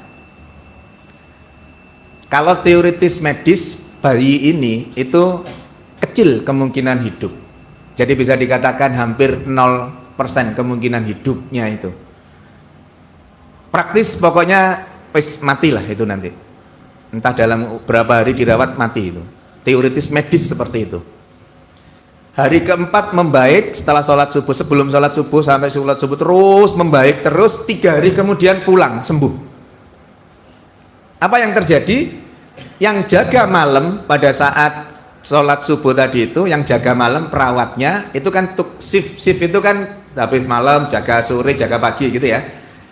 Kalau teoritis medis bayi ini itu kecil kemungkinan hidup. Jadi bisa dikatakan hampir 0% kemungkinan hidupnya itu. Praktis pokoknya matilah itu nanti. Entah dalam berapa hari dirawat mati itu. Teoritis medis seperti itu. Hari keempat membaik setelah sholat subuh, sebelum sholat subuh sampai sholat subuh terus membaik terus, 3 hari kemudian pulang sembuh. Apa yang terjadi? Yang jaga malam pada saat sholat subuh tadi itu yang jaga malam perawatnya itu kan shift itu kan habis malam jaga sore jaga pagi gitu ya.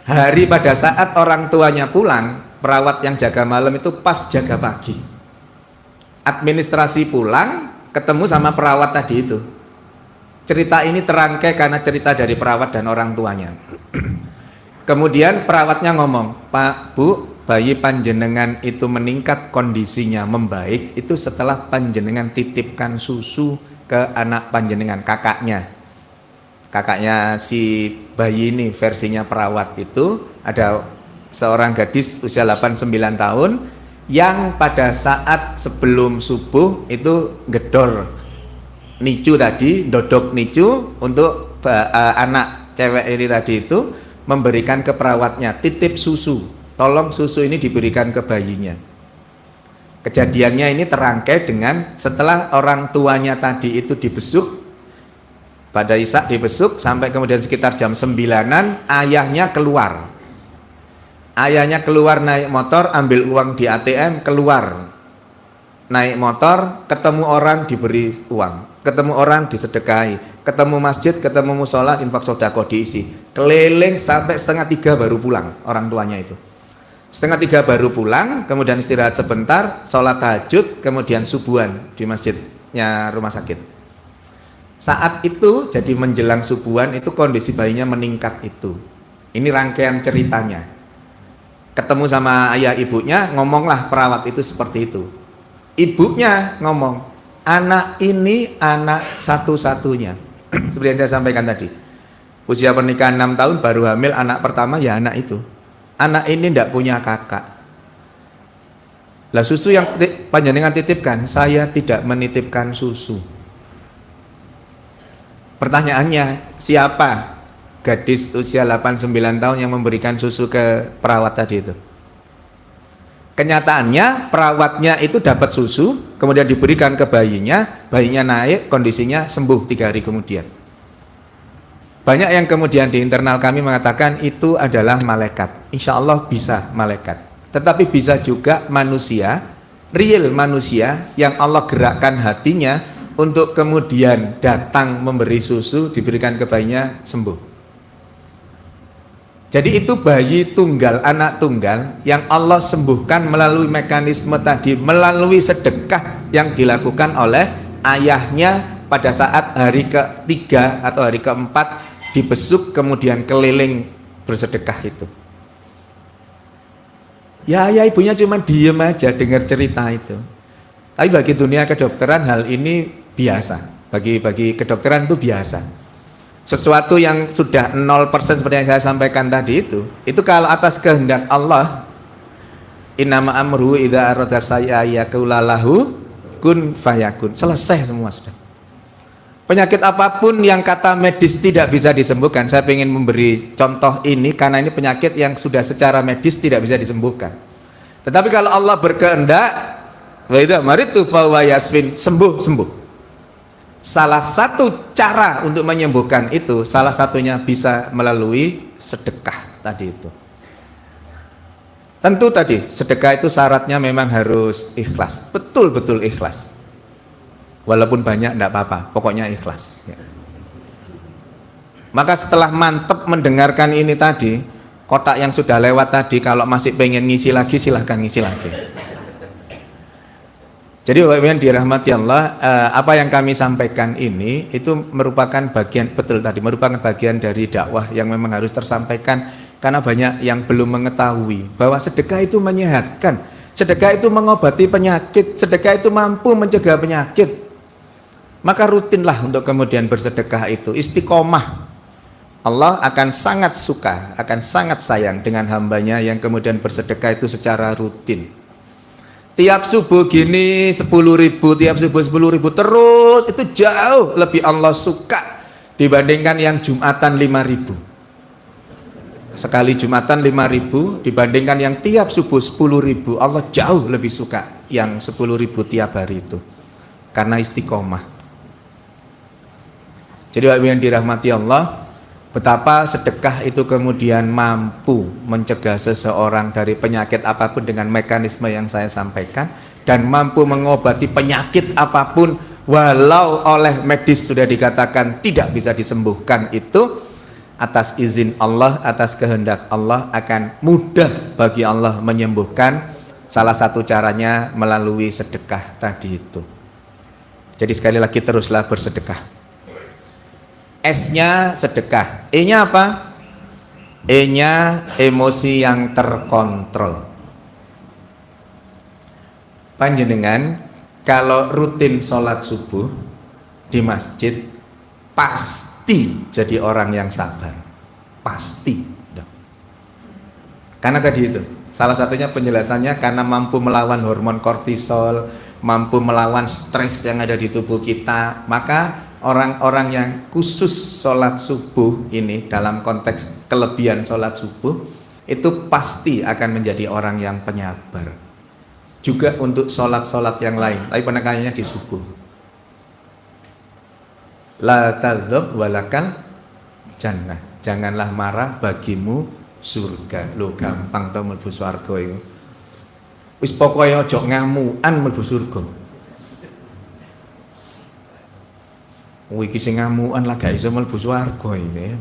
Hari pada saat orang tuanya pulang, perawat yang jaga malam itu pas jaga pagi. Administrasi pulang ketemu sama perawat tadi itu. Cerita ini terangkai karena cerita dari perawat dan orang tuanya. Kemudian perawatnya ngomong, "Pak, Bu, bayi panjenengan itu meningkat kondisinya membaik itu setelah panjenengan titipkan susu ke anak panjenengan, kakaknya si bayi ini." Versinya perawat itu ada seorang gadis usia 89 tahun yang pada saat sebelum subuh itu gedor nicu tadi, dodok nicu untuk anak cewek ini tadi itu memberikan ke perawatnya, titip susu, tolong susu ini diberikan ke bayinya. Kejadiannya ini terangkai dengan setelah orang tuanya tadi itu dibesuk, pada Isya dibesuk sampai kemudian sekitar jam 9-an ayahnya keluar. Ayahnya keluar naik motor, ambil uang di ATM, keluar naik motor, ketemu orang diberi uang, ketemu orang disedekahi, ketemu masjid, ketemu musola, infak sodako diisi, keliling sampai 2:30 baru pulang orang tuanya itu. 2:30 baru pulang, kemudian istirahat sebentar, sholat tahajud, kemudian subuhan di masjidnya rumah sakit. Saat itu jadi menjelang subuhan itu kondisi bayinya meningkat itu. Ini rangkaian ceritanya. Ketemu sama ayah ibunya, ngomonglah perawat itu seperti itu. Ibunya ngomong, anak ini anak satu-satunya. Seperti yang saya sampaikan tadi. Usia pernikahan 6 tahun baru hamil anak pertama ya anak itu. Anak ini tidak punya kakak. Lah susu yang panjenengan titipkan, saya tidak menitipkan susu. Pertanyaannya, siapa gadis usia 89 tahun yang memberikan susu ke perawat tadi itu? Kenyataannya perawatnya itu dapat susu, kemudian diberikan ke bayinya, bayinya naik, kondisinya sembuh 3 hari kemudian. Banyak yang kemudian di internal kami mengatakan itu adalah malaikat. Insya Allah bisa malaikat. Tetapi bisa juga manusia, real manusia yang Allah gerakkan hatinya untuk kemudian datang memberi susu, diberikan ke bayinya, sembuh. Jadi itu bayi tunggal, anak tunggal yang Allah sembuhkan melalui mekanisme tadi, melalui sedekah yang dilakukan oleh ayahnya pada saat hari ke-3 atau hari ke-4 dibesuk kemudian keliling bersedekah itu. Ya ayah ibunya cuma diem aja dengar cerita itu. Tapi bagi dunia kedokteran hal ini biasa. Bagi kedokteran itu biasa. Sesuatu yang sudah 0% seperti yang saya sampaikan tadi itu kalau atas kehendak Allah, innama amruhu idza arada sayyakulahu kun fayakun, selesai semua sudah. Penyakit apapun yang kata medis tidak bisa disembuhkan, saya ingin memberi contoh ini karena ini penyakit yang sudah secara medis tidak bisa disembuhkan. Tetapi kalau Allah berkehendak, wa idza maritu fa huwa yasfin, sembuh. Salah satu cara untuk menyembuhkan itu, salah satunya bisa melalui sedekah tadi itu. Tentu tadi, sedekah itu syaratnya memang harus ikhlas, betul-betul ikhlas. Walaupun banyak tidak apa-apa, pokoknya ikhlas. Ya. Maka setelah mantep mendengarkan ini tadi, kotak yang sudah lewat tadi, kalau masih pengen ngisi lagi, silahkan ngisi lagi. Jadi Bapak Ibu yang dirahmati Allah, apa yang kami sampaikan ini itu merupakan bagian, betul tadi, merupakan bagian dari dakwah yang memang harus tersampaikan karena banyak yang belum mengetahui bahwa sedekah itu menyehatkan, sedekah itu mengobati penyakit, sedekah itu mampu mencegah penyakit. Maka rutinlah untuk kemudian bersedekah itu, istiqomah. Allah akan sangat suka, akan sangat sayang dengan hambanya yang kemudian bersedekah itu secara rutin. Tiap subuh gini 10.000, tiap subuh 10.000 terus, itu jauh lebih Allah suka dibandingkan yang Jumatan 5.000. Sekali Jumatan 5.000 dibandingkan yang tiap subuh 10.000, Allah jauh lebih suka yang 10.000 tiap hari itu karena istiqomah. Jadi yang dirahmati Allah, Betapa sedekah itu kemudian mampu mencegah seseorang dari penyakit apapun dengan mekanisme yang saya sampaikan, dan mampu mengobati penyakit apapun walau oleh medis sudah dikatakan tidak bisa disembuhkan, itu atas izin Allah, atas kehendak Allah akan mudah bagi Allah menyembuhkan. Salah satu caranya melalui sedekah tadi itu. Jadi sekali lagi, teruslah bersedekah. S-nya sedekah, E-nya apa? E-nya emosi yang terkontrol. Panjenengan kalau rutin sholat subuh di masjid pasti jadi orang yang sabar, pasti. Karena tadi itu salah satunya penjelasannya, karena mampu melawan hormon kortisol, mampu melawan stres yang ada di tubuh kita, maka orang-orang yang khusus sholat subuh ini dalam konteks kelebihan sholat subuh itu pasti akan menjadi orang yang penyabar. Juga untuk sholat-sholat yang lain, tapi penekanannya di subuh. La tadzab walakal jannah, janganlah marah, bagimu surga. Lo gampang tau mlebu swarga iku. Wis pokoke aja ngamukan mlebu surga. Iki sing ngamukan lah gak iso mlebu swarga ini.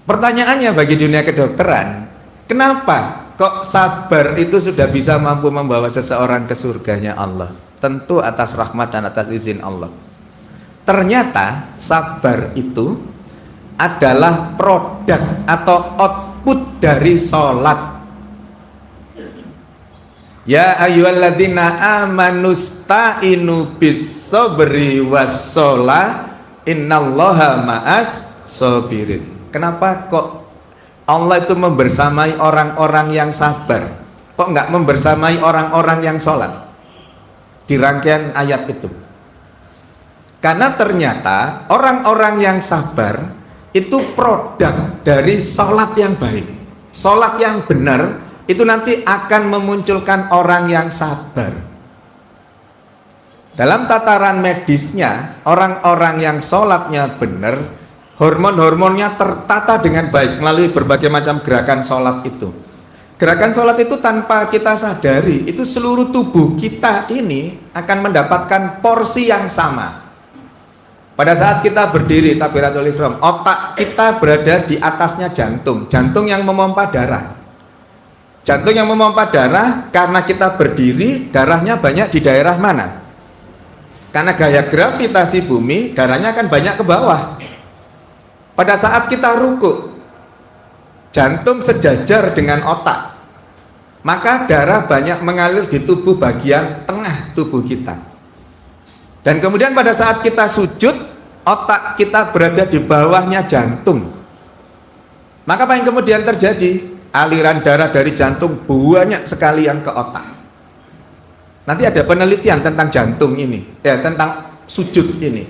Pertanyaannya bagi dunia kedokteran, kenapa kok sabar itu sudah bisa mampu membawa seseorang ke surganya Allah? Tentu atas rahmat dan atas izin Allah. Ternyata sabar itu adalah produk atau output dari sholat. Ya ayyuhalladzina amanusta'inu bis-sabri was-shalah innallaha ma'as sabirin. Kenapa kok Allah itu membersamai orang-orang yang sabar? Kok enggak membersamai orang-orang yang sholat di rangkaian ayat itu? Karena ternyata orang-orang yang sabar itu produk dari sholat yang baik. Sholat yang benar itu nanti akan memunculkan orang yang sabar. Dalam tataran medisnya, orang-orang yang sholatnya benar, hormon-hormonnya tertata dengan baik melalui berbagai macam gerakan sholat itu. Gerakan sholat itu tanpa kita sadari, itu seluruh tubuh kita ini akan mendapatkan porsi yang sama. Pada saat kita berdiri takbiratul ihram, otak kita berada di atasnya jantung, jantung yang memompa darah. Jantung yang memompa darah, karena kita berdiri, darahnya banyak di daerah mana? Karena gaya gravitasi bumi, darahnya akan banyak ke bawah. Pada saat kita ruku, jantung sejajar dengan otak, maka darah banyak mengalir di tubuh bagian tengah tubuh kita. Dan kemudian pada saat kita sujud, otak kita berada di bawahnya jantung. Maka apa yang kemudian terjadi? Aliran darah dari jantung banyak sekali yang ke otak. Nanti ada penelitian tentang jantung ini, tentang sujud ini.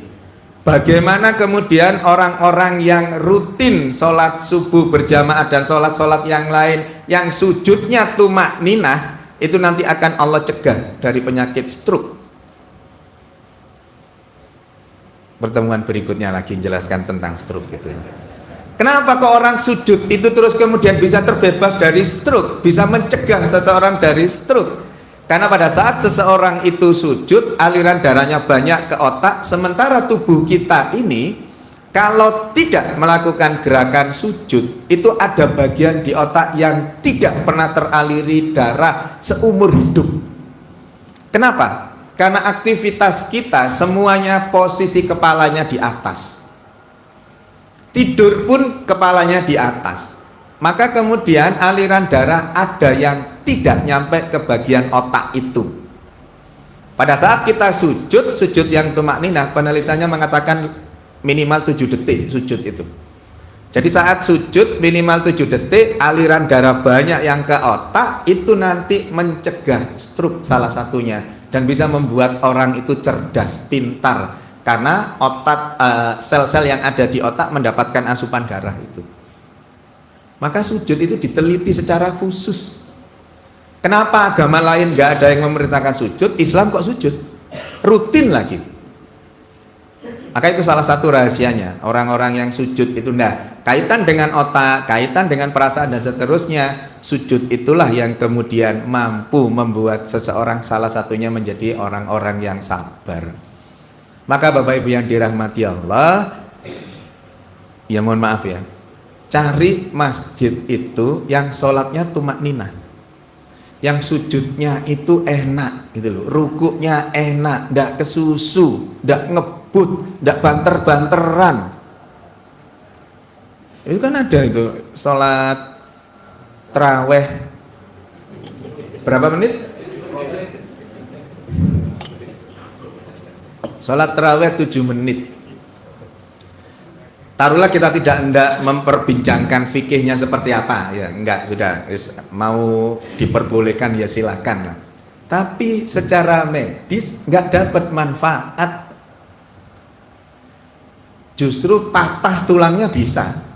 Bagaimana kemudian orang-orang yang rutin sholat subuh berjamaah dan sholat-sholat yang lain, yang sujudnya tumakninah, itu nanti akan Allah cegah dari penyakit stroke. Pertemuan berikutnya lagi menjelaskan tentang stroke itu. Kenapa kok orang sujud itu terus kemudian bisa terbebas dari stroke, bisa mencegah seseorang dari stroke? Karena pada saat seseorang itu sujud, aliran darahnya banyak ke otak, sementara tubuh kita ini kalau tidak melakukan gerakan sujud, itu ada bagian di otak yang tidak pernah teraliri darah seumur hidup. Kenapa? Karena aktivitas kita semuanya posisi kepalanya di atas. Tidur pun kepalanya di atas. Maka kemudian aliran darah ada yang tidak nyampe ke bagian otak itu. Pada saat kita sujud, sujud yang tumakninah, penelitiannya mengatakan minimal 7 detik sujud itu. Jadi saat sujud minimal 7 detik, aliran darah banyak yang ke otak, itu nanti mencegah stroke salah satunya, dan bisa membuat orang itu cerdas, pintar, karena otak, sel-sel yang ada di otak mendapatkan asupan darah itu. Maka sujud itu diteliti secara khusus. Kenapa agama lain nggak ada yang memerintahkan sujud, Islam kok sujud? Rutin lagi. Maka itu salah satu rahasianya. Orang-orang yang sujud itu kaitan dengan otak, kaitan dengan perasaan dan seterusnya. Sujud itulah yang kemudian mampu membuat seseorang salah satunya menjadi orang-orang yang sabar. Maka Bapak Ibu yang dirahmati Allah, ya mohon maaf ya, cari masjid itu yang sholatnya tumakninah, yang sujudnya itu enak gitu loh, rukuknya enak, ndak kesusu, ndak ngebut, ndak banter-banteran. Itu kan ada itu sholat terawih berapa menit? Sholat terawih 7 menit. Taruhlah kita tidak hendak memperbincangkan fikihnya seperti apa, ya enggak, sudah mau diperbolehkan ya silakan lah. Tapi secara medis enggak dapat manfaat, justru patah tulangnya bisa.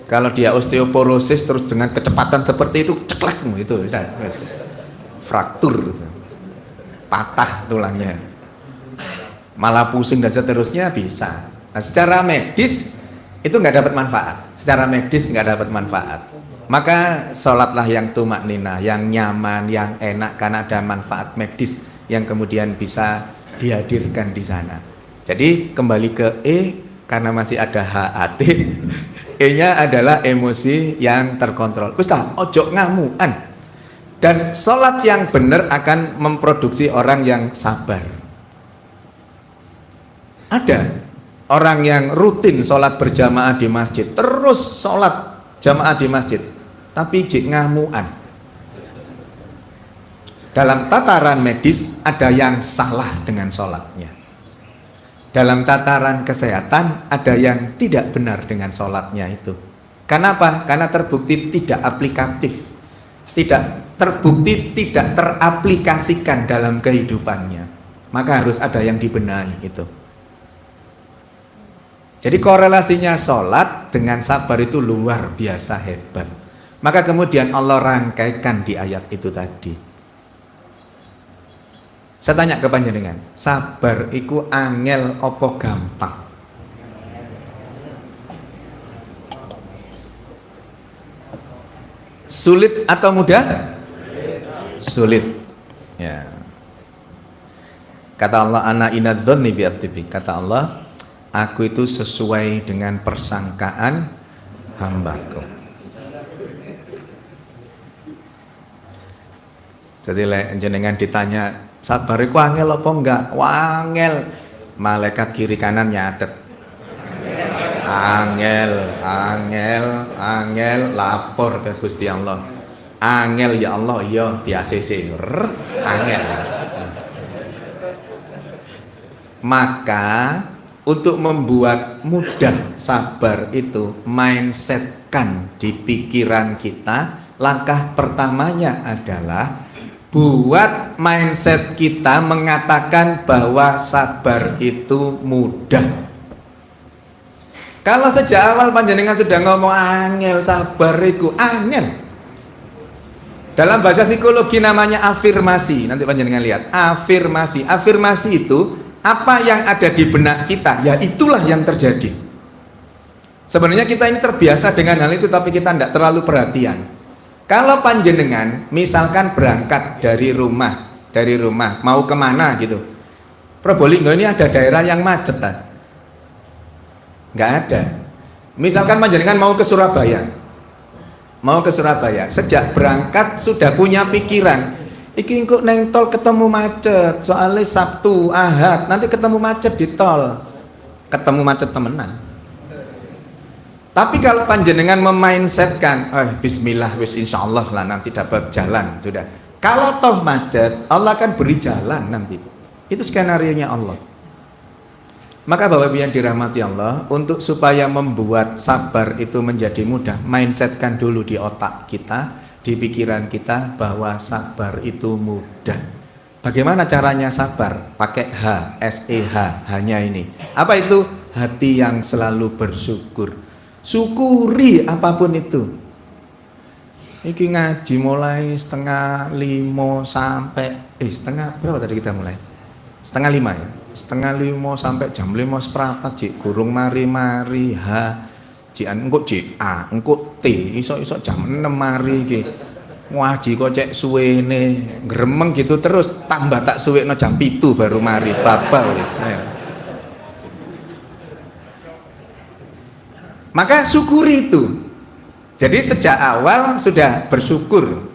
Kalau dia osteoporosis terus dengan kecepatan seperti itu ceklek itu sudah fraktur, patah tulangnya, malah pusing dan seterusnya bisa. Nah, secara medis itu nggak dapat manfaat, secara medis nggak dapat manfaat. Maka sholatlah yang tumakninah, yang nyaman, yang enak, karena ada manfaat medis yang kemudian bisa dihadirkan di sana. Jadi kembali ke karena masih ada HAT, E-nya adalah emosi yang terkontrol. Ustaz, ojo ngamuan. Dan sholat yang benar akan memproduksi orang yang sabar. Ada orang yang rutin sholat berjamaah di masjid, terus sholat jamaah di masjid, tapi jik ngamuan. Dalam tataran medis ada yang salah dengan sholatnya. Dalam tataran kesehatan ada yang tidak benar dengan sholatnya itu. Kenapa? Karena terbukti tidak aplikatif, tidak terbukti tidak teraplikasikan dalam kehidupannya. Maka harus ada yang dibenahi itu. Jadi korelasinya sholat dengan sabar itu luar biasa hebat. Maka kemudian Allah rangkaikan di ayat itu tadi. Saya tanya ke panjenengan, sabar iku angel opo gampang? Sulit atau mudah? Sulit. Ya. Kata Allah, ana inadzonni bi abdi. Kata Allah, aku itu sesuai dengan persangkaan hambaku. Jadi jenengan ditanya, sabar iku angel apa enggak? Wangel. Malaikat kiri kanan nyatet. Angel lapor ke Gusti Allah. Angel ya Allah, iya di ACC. Angel. Maka untuk membuat mudah sabar itu, mindsetkan di pikiran kita. Langkah pertamanya adalah buat mindset kita mengatakan bahwa sabar itu mudah. Kalau sejak awal panjenengan sudah ngomong angel, sabar itu angel. Dalam bahasa psikologi namanya afirmasi. Nanti panjenengan lihat, afirmasi. Afirmasi itu apa yang ada di benak kita, ya itulah yang terjadi. Sebenarnya kita ini terbiasa dengan hal itu, tapi kita tidak terlalu perhatian. Kalau panjenengan misalkan berangkat dari rumah mau kemana gitu, Probolinggo ini ada daerah yang macet tak? Nggak ada. Misalkan panjenengan mau ke Surabaya, sejak berangkat sudah punya pikiran, iki kok neng tol ketemu macet, soalnya Sabtu, Ahad, nanti ketemu macet di tol, ketemu macet temenan. Tapi kalau panjenengan memindsetkan, bismillah, wis insyaallah lah nanti dapat jalan, sudah. Kalau toh macet, Allah akan beri jalan nanti. Itu skenarionya Allah. Maka Bapak Ibu yang dirahmati Allah, untuk supaya membuat sabar itu menjadi mudah, mindsetkan dulu di otak kita, di pikiran kita bahwa sabar itu mudah. Bagaimana caranya sabar? Pakai SEH, hanya ini. Apa itu? Hati yang selalu bersyukur. Syukuri apapun itu. Iki ngaji mulai 4:30 sampai setengah berapa tadi kita mulai? 4:30 ya. setengah 5 sampai jam 5 seprapat cik kurung mari-mari jian engko J A engko T iso-iso jam 6 mari iki ngaji kok cek suwene gremeng gitu terus tambah tak suwekno jam 7 baru mari babal wis maka syukuri itu. Jadi sejak awal sudah bersyukur.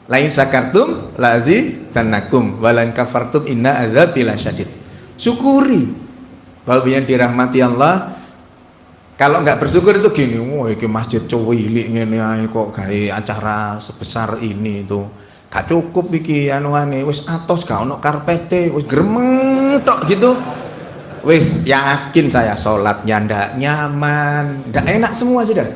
Lain sakartum lazidannakum walain kafartum inna adzabi lasyadid. Syukuri bahwa yang dirahmati Allah. Kalau nggak bersyukur itu gini, wah iki masjid cuwilik ngene ae kok gawe acara sebesar ini itu. Gak cukup iki anuane wis atos gak ono karpete, wis gremeng tok gitu. Wis yakin saya sholatnya ndak nyaman, ndak enak semua sudah.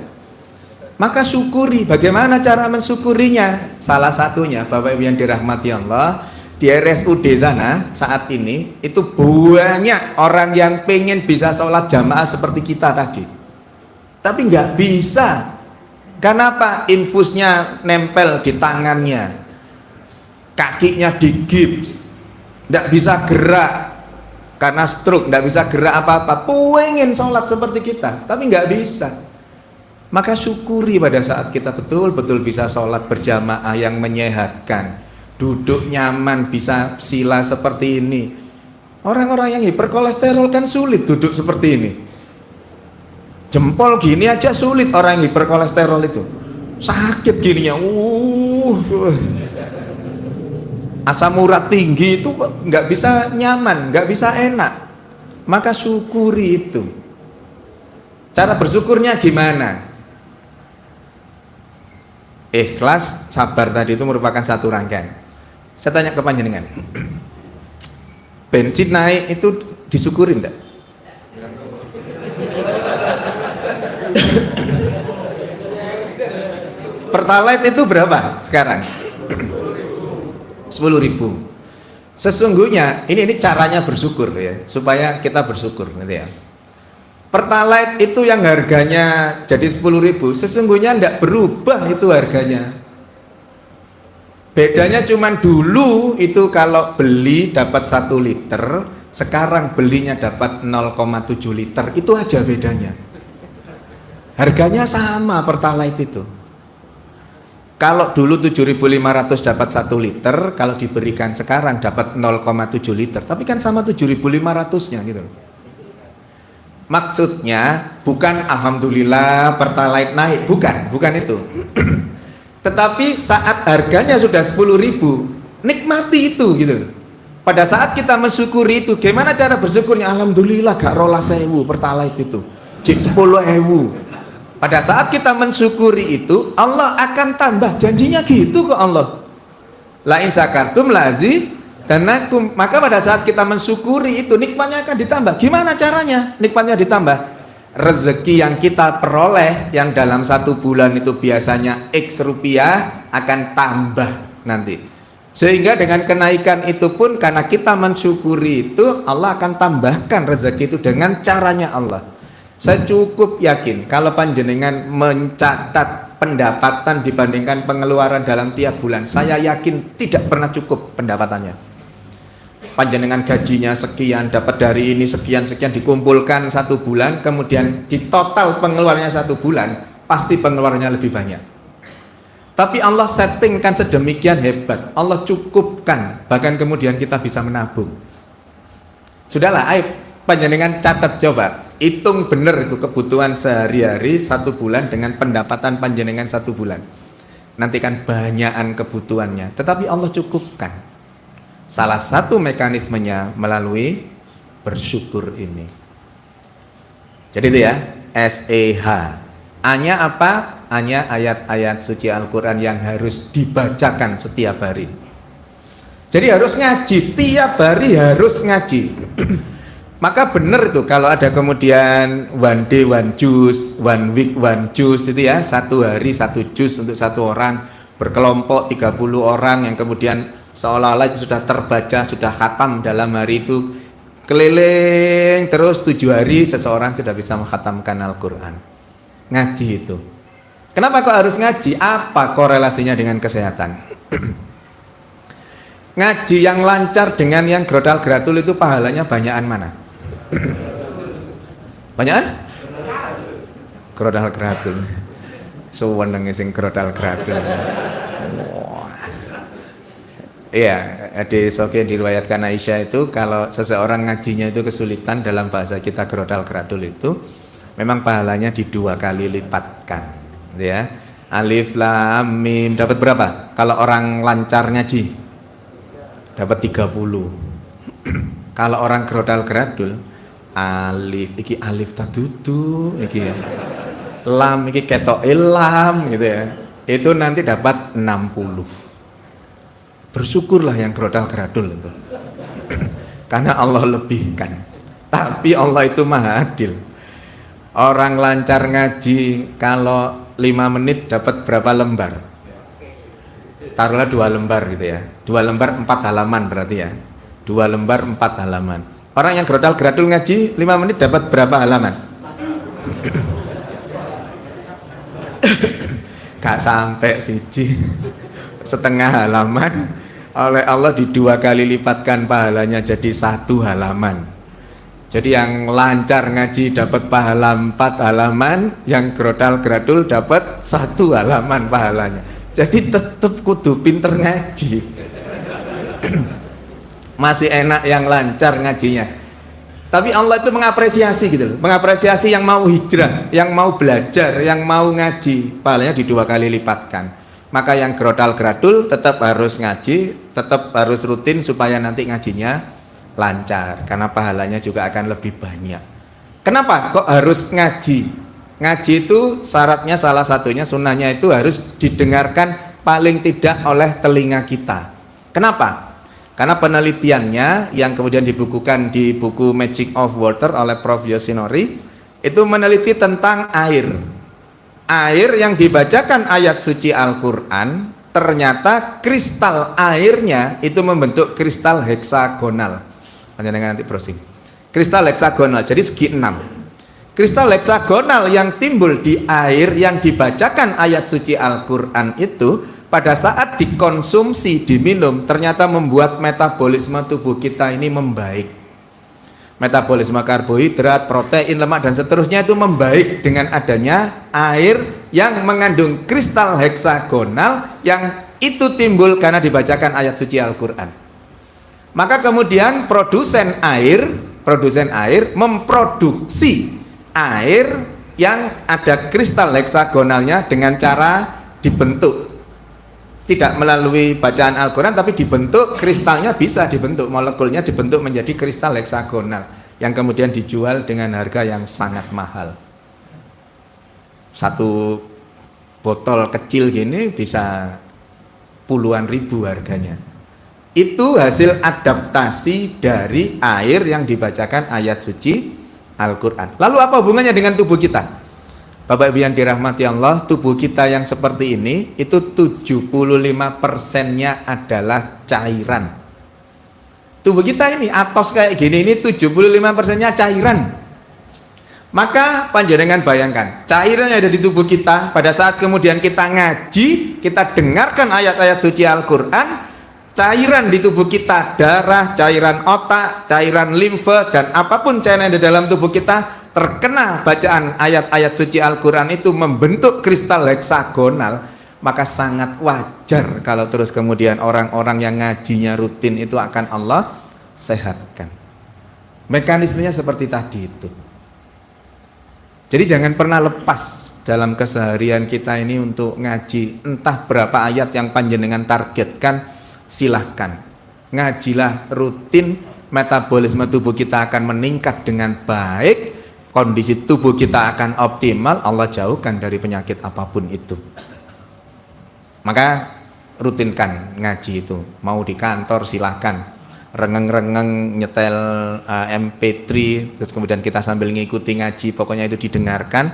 Maka syukuri. Bagaimana cara mensyukurinya? Salah satunya Bapak Ibu yang dirahmati Allah, di RSUD sana saat ini itu banyak orang yang pengen bisa sholat jamaah seperti kita tadi, tapi nggak bisa. Kenapa? Infusnya nempel di tangannya, kakinya digips, nggak bisa gerak karena stroke, nggak bisa gerak apa-apa. Pengen sholat seperti kita, tapi nggak bisa. Maka syukuri pada saat kita betul-betul bisa sholat berjamaah yang menyehatkan, duduk nyaman, bisa sila seperti ini. Orang-orang yang hiperkolesterol kan sulit duduk seperti ini. Jempol gini aja sulit orang yang hiperkolesterol itu. Sakit gininya. Asam urat tinggi itu nggak bisa nyaman, nggak bisa enak. Maka syukuri itu. Cara bersyukurnya gimana? Ikhlas, sabar tadi itu merupakan satu rangkaian. Saya tanya ke panjenengan, bensin naik itu disyukurin enggak? Pertalite itu berapa sekarang? 10.000. Sesungguhnya ini caranya bersyukur ya, supaya kita bersyukur nanti ya. Pertalite itu yang harganya jadi 10.000, sesungguhnya tidak berubah itu harganya. Bedanya cuman dulu itu kalau beli dapat 1 liter, sekarang belinya dapat 0,7 liter, itu aja bedanya. Harganya sama Pertalite itu. Kalau dulu 7.500 dapat 1 liter, kalau diberikan sekarang dapat 0,7 liter, tapi kan sama 7.500-nya gitu. Maksudnya bukan alhamdulillah Pertalite naik, bukan itu. Tetapi saat harganya sudah 10.000, nikmati itu gitu. Pada saat kita mensyukuri itu, gimana cara bersyukurnya? Alhamdulillah gak rolas 1000 Pertalite itu, jik 10.000. Pada saat kita mensyukuri itu, Allah akan tambah, janjinya gitu kok Allah. La in syakartum lazidannakum. Maka pada saat kita mensyukuri itu, nikmatnya akan ditambah. Gimana caranya nikmatnya ditambah? Rezeki yang kita peroleh yang dalam 1 bulan itu biasanya X rupiah akan tambah nanti. Sehingga dengan kenaikan itu pun karena kita mensyukuri itu, Allah akan tambahkan rezeki itu dengan caranya Allah. Saya cukup yakin kalau panjenengan mencatat pendapatan dibandingkan pengeluaran dalam tiap bulan, saya yakin tidak pernah cukup pendapatannya. Panjenengan gajinya sekian, dapat dari ini sekian-sekian, dikumpulkan 1 bulan, kemudian di total pengeluarannya 1 bulan, pasti pengeluarannya lebih banyak. Tapi Allah settingkan sedemikian hebat, Allah cukupkan, bahkan kemudian kita bisa menabung. Sudahlah, ayo panjenengan catat, coba hitung bener itu kebutuhan sehari-hari 1 bulan dengan pendapatan panjenengan 1 bulan. Nanti kan banyakan kebutuhannya, tetapi Allah cukupkan. Salah satu mekanismenya melalui bersyukur ini. Jadi itu ya, SEH. A-nya apa? A-nya ayat-ayat suci Al-Quran yang harus dibacakan setiap hari. Jadi harus ngaji, tiap hari harus ngaji. Maka benar itu kalau ada kemudian one day one juz, one week one juz itu ya, 1 hari 1 juz untuk 1 orang, berkelompok 30 orang yang kemudian seolah-olah itu sudah terbaca, sudah khatam dalam hari itu, keliling terus 7 hari seseorang sudah bisa menghatamkan Al-Quran. Ngaji itu. Kenapa kok harus ngaji? Apa korelasinya dengan kesehatan? Ngaji yang lancar dengan yang grodal gradul itu pahalanya banyakan mana? Banyakan? Grodal gradul. Suweneng sing grodal gradul. Iya, di Soke diriwayatkan Aisyah itu kalau seseorang ngajinya itu kesulitan, dalam bahasa kita grodal gradul itu memang pahalanya di 2 kali lipatkan, ya. Alif lam mim dapat berapa? Kalau orang lancar ngaji dapat 30. Kalau orang grodal gradul alif iki alif tadudu iki ya. Lam iki ketok lam gitu ya. Itu nanti dapat 60. Bersyukurlah yang grodal gradul itu. Karena Allah lebihkan. Tapi Allah itu maha adil. Orang lancar ngaji kalau 5 menit dapat berapa lembar? Taruhlah 2 lembar gitu ya. 2 lembar 4 halaman berarti ya. 2 lembar 4 halaman. Orang yang grodal gradul ngaji 5 menit dapat berapa halaman? Gak sampai siji. Setengah halaman. Oleh Allah di 2 kali lipatkan pahalanya jadi 1 halaman. Jadi yang lancar ngaji dapat pahala 4 halaman, yang grodal gradul dapat 1 halaman pahalanya. Jadi tetap kudu pinter ngaji. Masih enak yang lancar ngajinya. Tapi Allah itu mengapresiasi gitu loh. Mengapresiasi yang mau hijrah, yang mau belajar, yang mau ngaji, pahalanya di 2 kali lipatkan. Maka yang grodal gradul tetap harus ngaji, tetap harus rutin supaya nanti ngajinya lancar, karena pahalanya juga akan lebih banyak. Kenapa kok harus ngaji? Ngaji itu syaratnya salah satunya, sunnahnya itu harus didengarkan paling tidak oleh telinga kita. Kenapa? Karena penelitiannya yang kemudian dibukukan di buku Magic of Water oleh Prof. Yoshinori itu meneliti tentang air. Air yang dibacakan ayat suci Al-Quran, ternyata kristal airnya itu membentuk kristal heksagonal. Panjenengan nanti browsing. Kristal heksagonal, jadi segi 6. Kristal heksagonal yang timbul di air yang dibacakan ayat suci Al-Quran itu pada saat dikonsumsi, diminum, ternyata membuat metabolisme tubuh kita ini membaik. Metabolisme karbohidrat, protein, lemak dan seterusnya itu membaik dengan adanya air yang mengandung kristal heksagonal yang itu timbul karena dibacakan ayat suci Al-Quran. Maka kemudian produsen air memproduksi air yang ada kristal heksagonalnya dengan cara dibentuk. Tidak melalui bacaan Al-Quran, tapi dibentuk, kristalnya bisa dibentuk, molekulnya dibentuk menjadi kristal heksagonal yang kemudian dijual dengan harga yang sangat mahal. 1 botol kecil gini bisa puluhan ribu harganya. Itu hasil adaptasi dari air yang dibacakan ayat suci Al-Quran. Lalu apa hubungannya dengan tubuh kita? Bapak Ibu yang dirahmati Allah, tubuh kita yang seperti ini itu 75%-nya adalah cairan. Tubuh kita ini atos kayak gini ini 75%-nya cairan. Maka panjenengan bayangkan, cairan yang ada di tubuh kita pada saat kemudian kita ngaji, kita dengarkan ayat-ayat suci Al-Quran, cairan di tubuh kita, darah, cairan otak, cairan limfe dan apapun cairan yang ada dalam tubuh kita terkena bacaan ayat-ayat suci Al-Quran itu membentuk kristal heksagonal, maka sangat wajar kalau terus kemudian orang-orang yang ngajinya rutin itu akan Allah sehatkan. Mekanismenya seperti tadi itu. Jadi jangan pernah lepas dalam keseharian kita ini untuk ngaji. Entah berapa ayat yang panjenengan targetkan, silahkan. Ngajilah rutin, metabolisme tubuh kita akan meningkat dengan baik. Kondisi tubuh kita akan optimal, Allah jauhkan dari penyakit apapun itu. Maka rutinkan ngaji itu. Mau di kantor silahkan, rengeng-rengeng nyetel MP3 terus kemudian kita sambil ngikuti ngaji, pokoknya itu didengarkan,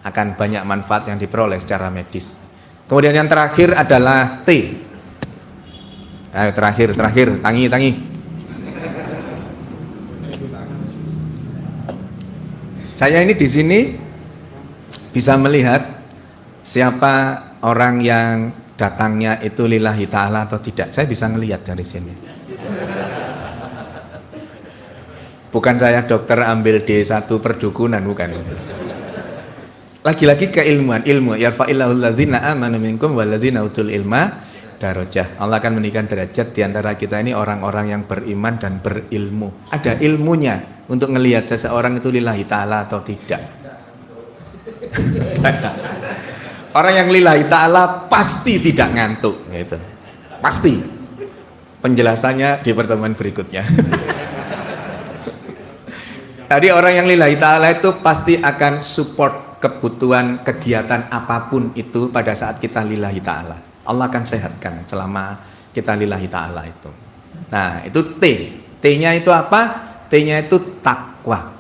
akan banyak manfaat yang diperoleh secara medis. Kemudian yang terakhir adalah T. Ayo terakhir, tangi. Saya ini di sini bisa melihat siapa orang yang datangnya itu lillahi ta'ala atau tidak. Saya bisa ngelihat dari sini. Bukan saya dokter ambil D1 perdukunan, bukan. Lagi-lagi keilmuan, ilmu. Yarfa'illahul ladzina amanu minkum walladzina utul ilma darajah. Allah akan meninggikan derajat di antara kita ini orang-orang yang beriman dan berilmu. Ada ilmunya untuk ngelihat seseorang itu lillahi ta'ala atau tidak. Orang yang lillahi ta'ala pasti tidak ngantuk gitu. Pasti. Penjelasannya di pertemuan berikutnya. Jadi orang yang lillahi ta'ala itu pasti akan support kebutuhan kegiatan apapun itu pada saat kita lillahi ta'ala. Allah akan sehatkan selama kita lillahi ta'ala itu. Nah itu T. T-nya itu apa? T-nya itu takwa.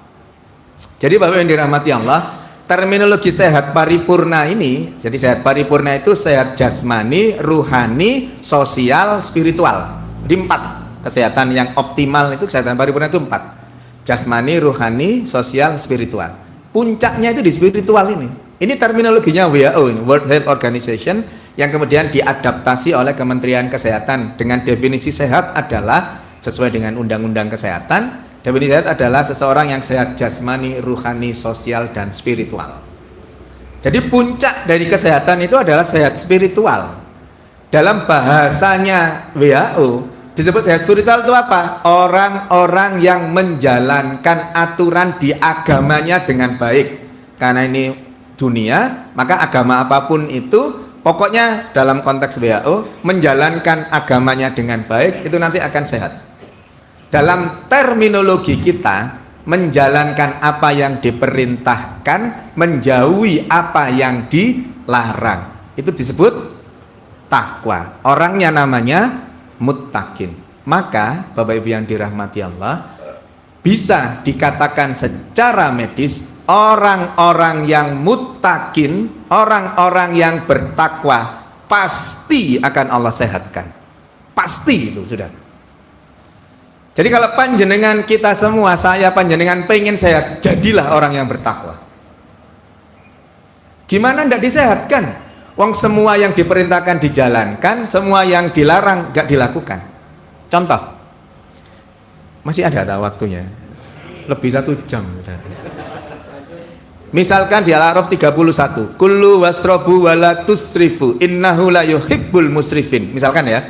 Jadi Bapak yang dirahmati Allah, terminologi sehat paripurna ini, jadi sehat paripurna itu sehat jasmani, ruhani, sosial, spiritual. Di 4 kesehatan yang optimal itu kesehatan paripurna itu 4. Jasmani, ruhani, sosial, spiritual. Puncaknya itu di spiritual ini. Ini terminologinya WHO ini, World Health Organization, yang kemudian diadaptasi oleh Kementerian Kesehatan dengan definisi sehat adalah sesuai dengan Undang-Undang Kesehatan. Definisi sehat adalah seseorang yang sehat jasmani, ruhani, sosial, dan spiritual. Jadi puncak dari kesehatan itu adalah sehat spiritual. Dalam bahasanya WHO disebut sehat spiritual itu apa? Orang-orang yang menjalankan aturan di agamanya dengan baik. Karena ini dunia, maka agama apapun itu pokoknya dalam konteks WHO menjalankan agamanya dengan baik itu nanti akan sehat. Dalam terminologi kita, menjalankan apa yang diperintahkan, menjauhi apa yang dilarang, itu disebut takwa. Orangnya namanya muttaqin. Maka Bapak Ibu yang dirahmati Allah, bisa dikatakan secara medis orang-orang yang muttaqin, orang-orang yang bertakwa pasti akan Allah sehatkan. Pasti itu sudah. Jadi kalau panjenengan kita semua, saya panjenengan pengen sehat, jadilah orang yang bertakwa. Gimana ndak disehatkan? Wong semua yang diperintahkan dijalankan, semua yang dilarang gak dilakukan. Contoh, masih ada waktunya, lebih 1 jam. Misalkan di Al-A'raf 31, kullu wasrobu wala tusrifu innahu la yuhibbul musrifin. Misalkan ya,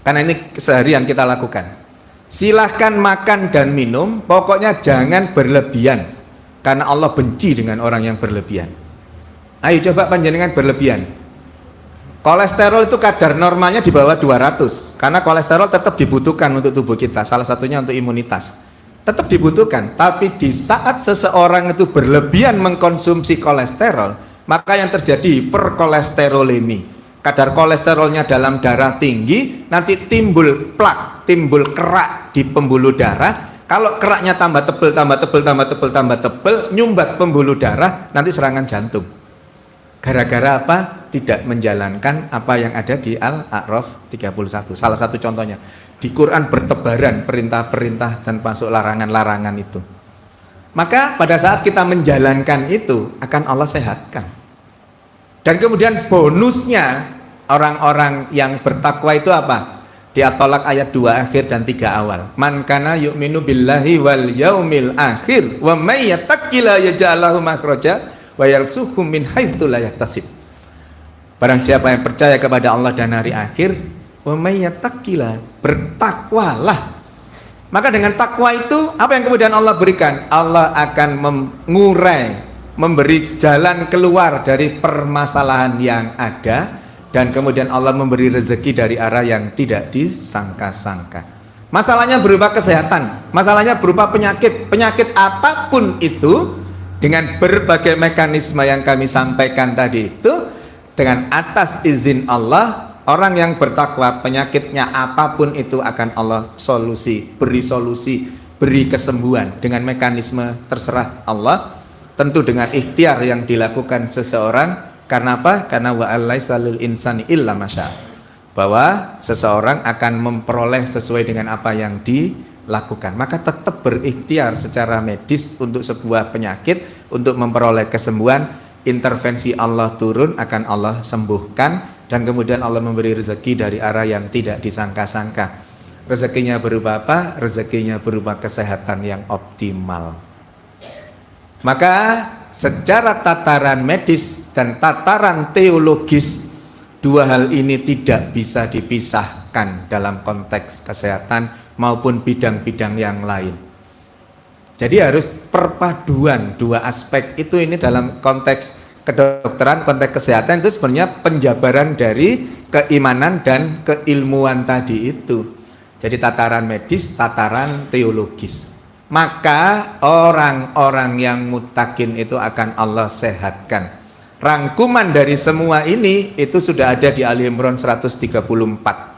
karena ini seharian kita lakukan. Silahkan makan dan minum, pokoknya jangan berlebihan, karena Allah benci dengan orang yang berlebihan. Ayo coba panjenengan berlebihan. Kolesterol itu kadar normalnya di bawah 200, karena kolesterol tetap dibutuhkan untuk tubuh kita, salah satunya untuk imunitas. Tetap dibutuhkan, tapi di saat seseorang itu berlebihan mengkonsumsi kolesterol, maka yang terjadi hiperkolesterolemi. Kadar kolesterolnya dalam darah tinggi, nanti timbul plak, timbul kerak di pembuluh darah. Kalau keraknya tambah tebel, nyumbat pembuluh darah, nanti serangan jantung. Gara-gara apa? Tidak menjalankan apa yang ada di Al-A'raf 31. Salah satu contohnya. Di Quran bertebaran perintah-perintah dan masuk larangan-larangan itu. Maka pada saat kita menjalankan itu, akan Allah sehatkan. Dan kemudian bonusnya orang-orang yang bertakwa itu apa? Di At-Tolak ayat 2 akhir dan 3 awal. Man kana yu'minu billahi wal yaumil akhir wa may yattaqilla yaj'al lahu makhraja wa yarzuqhu min haitsu la yahtasib. Barang siapa yang percaya kepada Allah dan hari akhir, wa may yattaqilla, bertakwalah. Maka dengan takwa itu apa yang kemudian Allah berikan? Allah akan mengurai, memberi jalan keluar dari permasalahan yang ada, dan kemudian Allah memberi rezeki dari arah yang tidak disangka-sangka. Masalahnya berupa kesehatan, masalahnya berupa penyakit, penyakit apapun itu, dengan berbagai mekanisme yang kami sampaikan tadi itu, dengan atas izin Allah, orang yang bertakwa penyakitnya apapun itu akan Allah solusi, beri kesembuhan dengan mekanisme terserah Allah. Tentu dengan ikhtiar yang dilakukan seseorang. Karena apa? Karena wa'alaisa lil insani illa masya, bahwa seseorang akan memperoleh sesuai dengan apa yang dilakukan. Maka tetap berikhtiar secara medis untuk sebuah penyakit, untuk memperoleh kesembuhan. Intervensi Allah turun, akan Allah sembuhkan. dan kemudian Allah memberi rezeki dari arah yang tidak disangka-sangka. Rezekinya berupa apa? Rezekinya berupa kesehatan yang optimal. Maka secara tataran medis dan tataran teologis, dua hal ini tidak bisa dipisahkan dalam konteks kesehatan maupun bidang-bidang yang lain. Jadi harus perpaduan dua aspek itu. Ini dalam konteks kedokteran, konteks kesehatan itu sebenarnya penjabaran dari keimanan dan keilmuan tadi itu. Jadi tataran medis, tataran teologis. Maka orang-orang yang muttaqin itu akan Allah sehatkan. Rangkuman dari semua ini itu sudah ada di Ali Imran 134.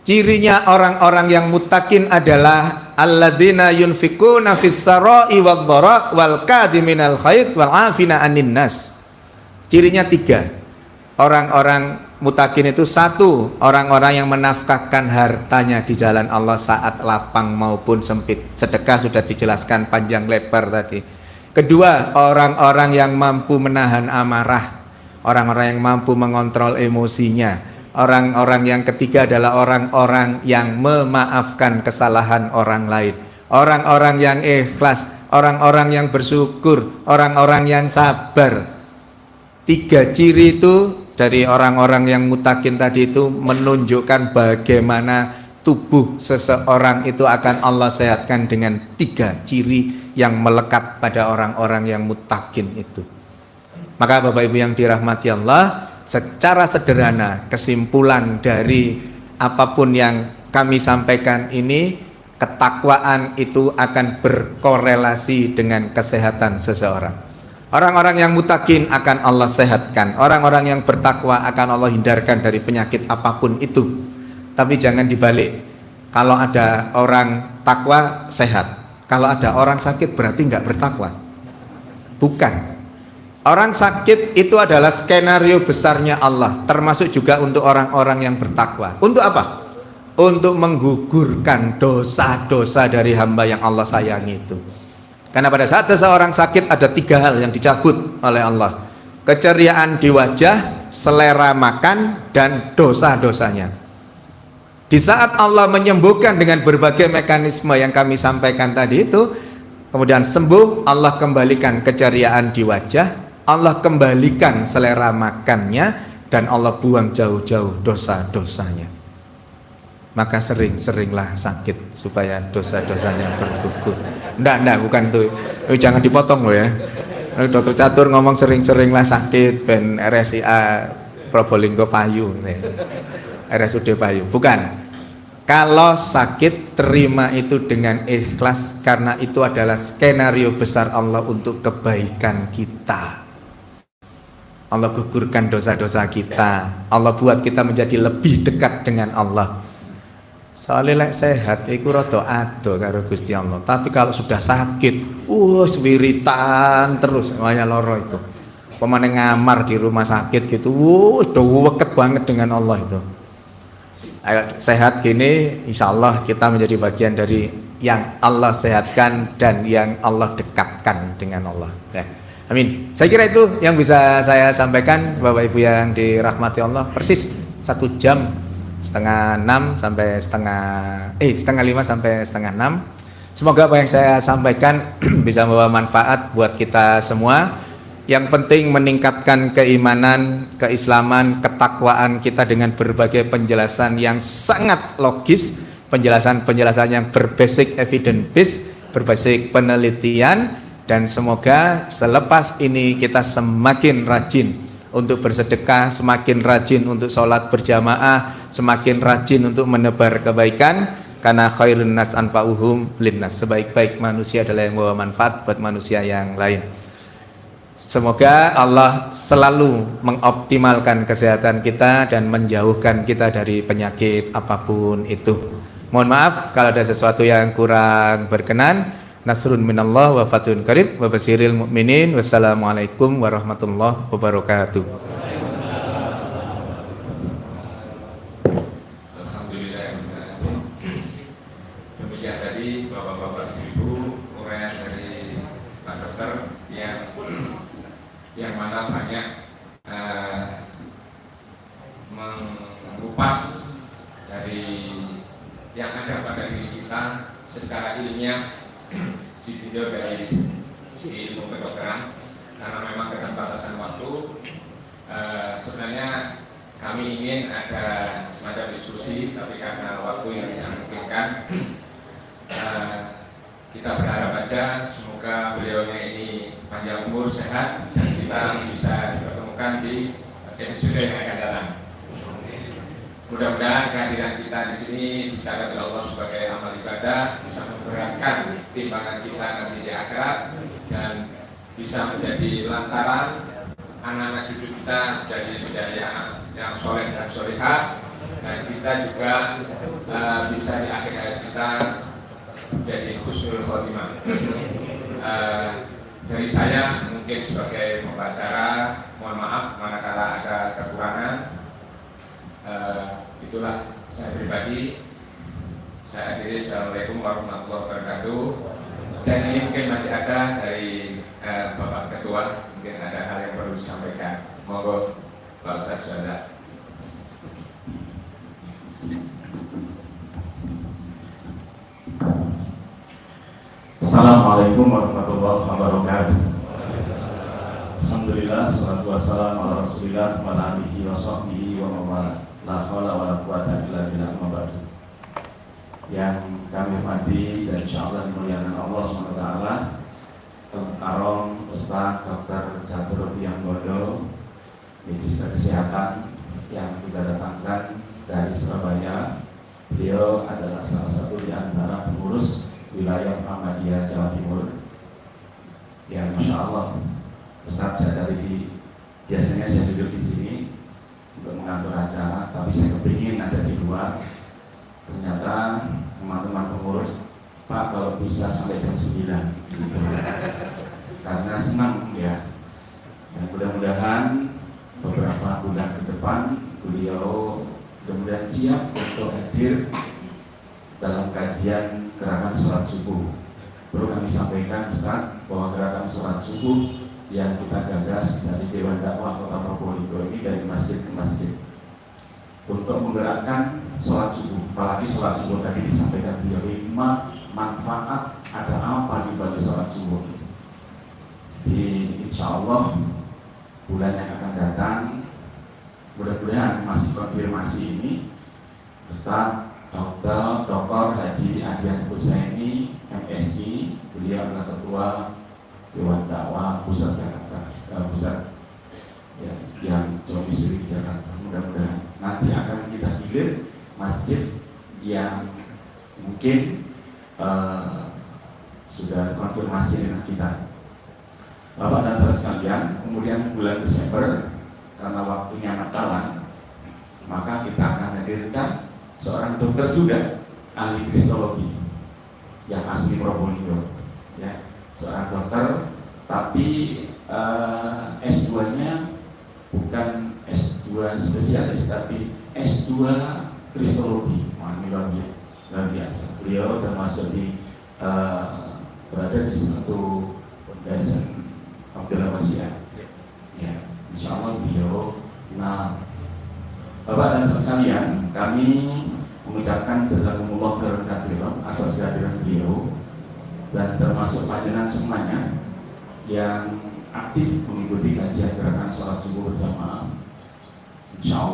Cirinya orang-orang yang muttaqin adalah alladzina yunfikuna fis sarai wad dara wal kadhiminal ghaidh wal afina 'anil nas. Cirinya 3. Orang-orang muttaqin itu 1, orang-orang yang menafkahkan hartanya di jalan Allah saat lapang maupun sempit. Sedekah sudah dijelaskan panjang lebar tadi. Kedua, orang-orang yang mampu menahan amarah, orang-orang yang mampu mengontrol emosinya. Orang-orang yang ketiga adalah orang-orang yang memaafkan kesalahan orang lain, orang-orang yang ikhlas, orang-orang yang bersyukur, orang-orang yang sabar. 3 ciri itu dari orang-orang yang muttaqin tadi itu menunjukkan bagaimana tubuh seseorang itu akan Allah sehatkan dengan 3 ciri yang melekat pada orang-orang yang muttaqin itu. Maka Bapak Ibu yang dirahmati Allah, secara sederhana kesimpulan dari apapun yang kami sampaikan ini, ketakwaan itu akan berkorelasi dengan kesehatan seseorang. Orang-orang yang muttaqin akan Allah sehatkan, orang-orang yang bertakwa akan Allah hindarkan dari penyakit apapun itu. Tapi jangan dibalik, kalau ada orang takwa sehat, kalau ada orang sakit berarti nggak bertakwa. Bukan. Orang sakit itu adalah skenario besarnya Allah, termasuk juga untuk orang-orang yang bertakwa. Untuk apa? Untuk menggugurkan dosa-dosa dari hamba yang Allah sayangi itu. Karena pada saat seseorang sakit ada 3 hal yang dicabut oleh Allah: keceriaan di wajah, selera makan, dan dosa-dosanya. Di saat Allah menyembuhkan dengan berbagai mekanisme yang kami sampaikan tadi itu, kemudian sembuh, Allah kembalikan keceriaan di wajah, Allah kembalikan selera makannya, dan Allah buang jauh-jauh dosa-dosanya. Maka sering-seringlah sakit supaya dosa-dosanya bergugur. Nggak, bukan tuh. Jangan dipotong loh ya. Dokter Catur ngomong sering-seringlah sakit, ben RSIA Probolinggo Payu, RSUD Payu. Bukan. Kalau sakit, terima itu dengan ikhlas, karena itu adalah skenario besar Allah untuk kebaikan kita. Allah gugurkan dosa-dosa kita, Allah buat kita menjadi lebih dekat dengan Allah. Soalnya lek sehat iku rada ado karo Gusti Allah. Tapi kalau sudah sakit, wiritan terus waya loro iku. Pemane ngamar di rumah sakit gitu, deket banget dengan Allah itu. Ayo sehat gini, insya Allah kita menjadi bagian dari yang Allah sehatkan dan yang Allah dekatkan dengan Allah. Ya. Amin. Saya kira itu yang bisa saya sampaikan, Bapak Ibu yang dirahmati Allah. Persis 1 jam setengah 5 sampai setengah 6. Semoga apa yang saya sampaikan bisa membawa manfaat buat kita semua. Yang penting meningkatkan keimanan, keislaman, ketakwaan kita dengan berbagai penjelasan yang sangat logis, penjelasan-penjelasan yang berbasis evidence based, berbasis penelitian. Dan semoga selepas ini kita semakin rajin untuk bersedekah, semakin rajin untuk sholat berjamaah, semakin rajin untuk menebar kebaikan, karena khairun nas anfa'uhum linnas, sebaik-baik manusia adalah yang membawa manfaat buat manusia yang lain. Semoga Allah selalu mengoptimalkan kesehatan kita dan menjauhkan kita dari penyakit apapun itu. Mohon maaf kalau ada sesuatu yang kurang berkenan. Nasrun minallah wa fathun qarib wa basyiril mu'minin. Wassalamualaikum warahmatullahi wabarakatuh. Alhamdulillah. Demikian tadi Bapak-bapak Ibu uraian dari Pak Dokter yang mana banyak dari yang ada pada diri kita secara ilmiah ditinjau dari si ilmu kedokteran, karena memang keterbatasan waktu. Sebenarnya kami ingin ada semacam diskusi, tapi karena waktu yang tidak memungkinkan, kita berharap aja semoga beliaunya ini panjang umur, sehat, dan kita bisa dipertemukan di episode yang akan datang. Mudah-mudahan kehadiran kita di sini dicatat oleh Allah sebagai amal ibadah, bisa memberatkan timbangan kita nanti di akhirat, dan bisa menjadi lantaran anak-anak cucu kita menjadi anak yang soleh dan solehah, dan kita juga bisa di akhir hayat kita menjadi husnul khotimah. Dari saya mungkin sebagai pembacara, mohon maaf manakala ada kekurangan. Itulah saya pribadi. Saya akhiri, assalamualaikum warahmatullahi wabarakatuh. Dan ini mungkin masih ada dari Bapak Ketua, mungkin ada hal yang perlu disampaikan. Monggo Pak Ustadz Suhada. Assalamualaikum warahmatullahi wabarakatuh. Alhamdulillah, salatu wassalamu ala rasulillah wa ala alihi wa sahbihi wa mawala. La hawla wa la quwata illa billah, amma ba'du. Yang kami hormati dan insyaallah dimuliakan Allah SWT, Karong Ustaz Dr. Catur Bianggodo, Magister Kesehatan yang kita datangkan dari Surabaya. Beliau adalah salah satu di antara pengurus wilayah Muhammadiyah Jawa Timur. Ya, masya Allah, Ustaz, saya biasanya saya duduk di sini untuk mengatur acara, tapi saya kepingin ada di luar. Ternyata teman-teman pengurus, Pak, kalau bisa sampai jam 9 gitu. Karena senang ya. Dan mudah-mudahan beberapa bulan ke depan beliau mudah-mudahan siap untuk hadir dalam kajian gerakan sholat subuh. Perlu kami sampaikan, Ustaz, bahwa gerakan sholat subuh yang kita gagas dari Dewan Dakwah Kota Probolinggo ini dari masjid ke masjid untuk menggerakkan sholat subuh. Apalagi sholat subuh tadi disampaikan beliau 5 manfaat, ada apa di balik sholat subuh. Di insya Allah bulan yang akan datang, mudah-mudahan masih konfirmasi ini, Ustaz Dr. Haji Adian Husaini MSI, beliau adalah Ketua Dewan Dakwah Pusat Jakarta, pusat ya, yang domisili di Jakarta. Mudah-mudahan nanti akan kita gilir masjid yang mungkin sudah konfirmasi dengan kita. Bapak dan saudara sekalian, kemudian bulan Desember karena waktunya Natalan, maka kita akan hadirkan seorang dokter juga, ahli kristologi yang asli Probolinggo, ya, seorang dokter, tapi S2-nya bukan S2 spesialis, tapi S2 kristologi. Wah, ini luar biasa. Beliau termasuk berada di satu pondasi Abdullah Masya. Ya, insya Allah beliau. Nah, Bapak dan saudara sekalian, kami mengucapkan jazakumullah khairan katsiran atas kehadiran beliau, dan termasuk panjenengan semuanya yang aktif mengikuti kajian gerakan sholat subuh berjamaah. Insya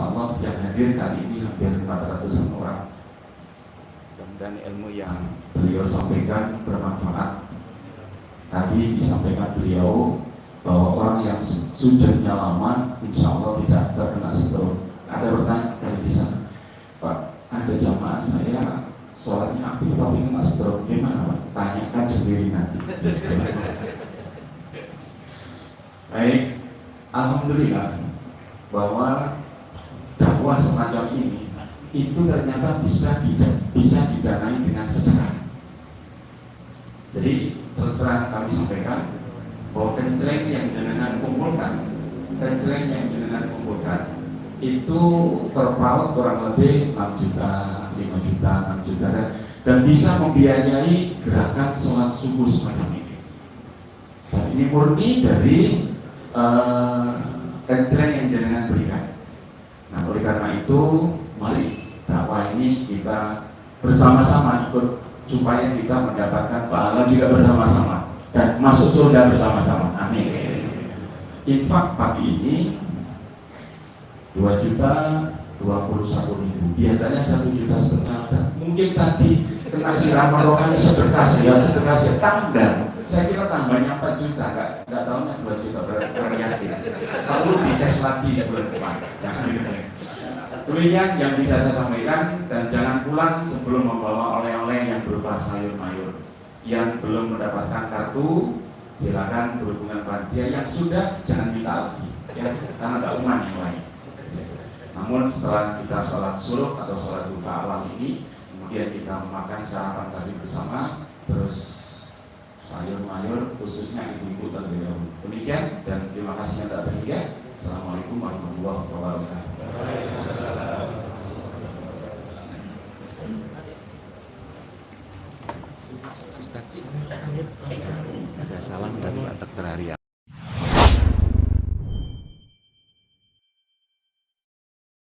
Allah yang hadir kali ini hampir 400 orang. Dan ilmu yang beliau sampaikan bermanfaat. Tadi disampaikan beliau bahwa orang yang sujudnya lama insya Allah tidak terkena stroke. Ada pertanyaan dari di sana, Pak, ada jamaah saya sholatnya aktif tapi kena stroke, gimana Pak? Tanyakan sendiri nanti. Baik, alhamdulillah bahwa dakwah semacam ini itu ternyata bisa didanai dengan sedekah. Jadi terus terang kami sampaikan bahwa kenceleng yang jenengan kumpulkan itu per paut kurang lebih 6 juta, 5 juta, 6 juta, dan bisa membiayai gerakan sholat subuh semacam ini. Dan ini murni dari kenceleng yang jenengan berikan. Nah, oleh karena itu mari dakwah ini kita bersama-sama ikut supaya kita mendapatkan pahala juga bersama-sama dan masuk surga bersama-sama. Amin. Infak pagi ini 2.021.000, biasanya 1,5 juta. Mungkin tadi kena siraman rohani sedekah tambah. Saya kira tambahnya 4 juta, nggak tahunya 2 juta berarti. Perlu dicek lagi di bulan depan. Demikian yang bisa saya sampaikan, dan jangan pulang sebelum membawa oleh-oleh yang berupa sayur mayur. Yang belum mendapatkan kartu, silakan berhubungan panitia. Yang sudah jangan minta lagi, ya, karena ada umat yang lain. Namun setelah kita sholat suruh atau sholat duha awal ini, kemudian kita makan sarapan tadi bersama, terus sayur mayur khususnya ibu-ibu terlebih dahulu. Demikian, dan terima kasih yang tak terhingga. Assalamualaikum warahmatullahi wabarakatuh. Ada salam dari Pak Dr. Arya.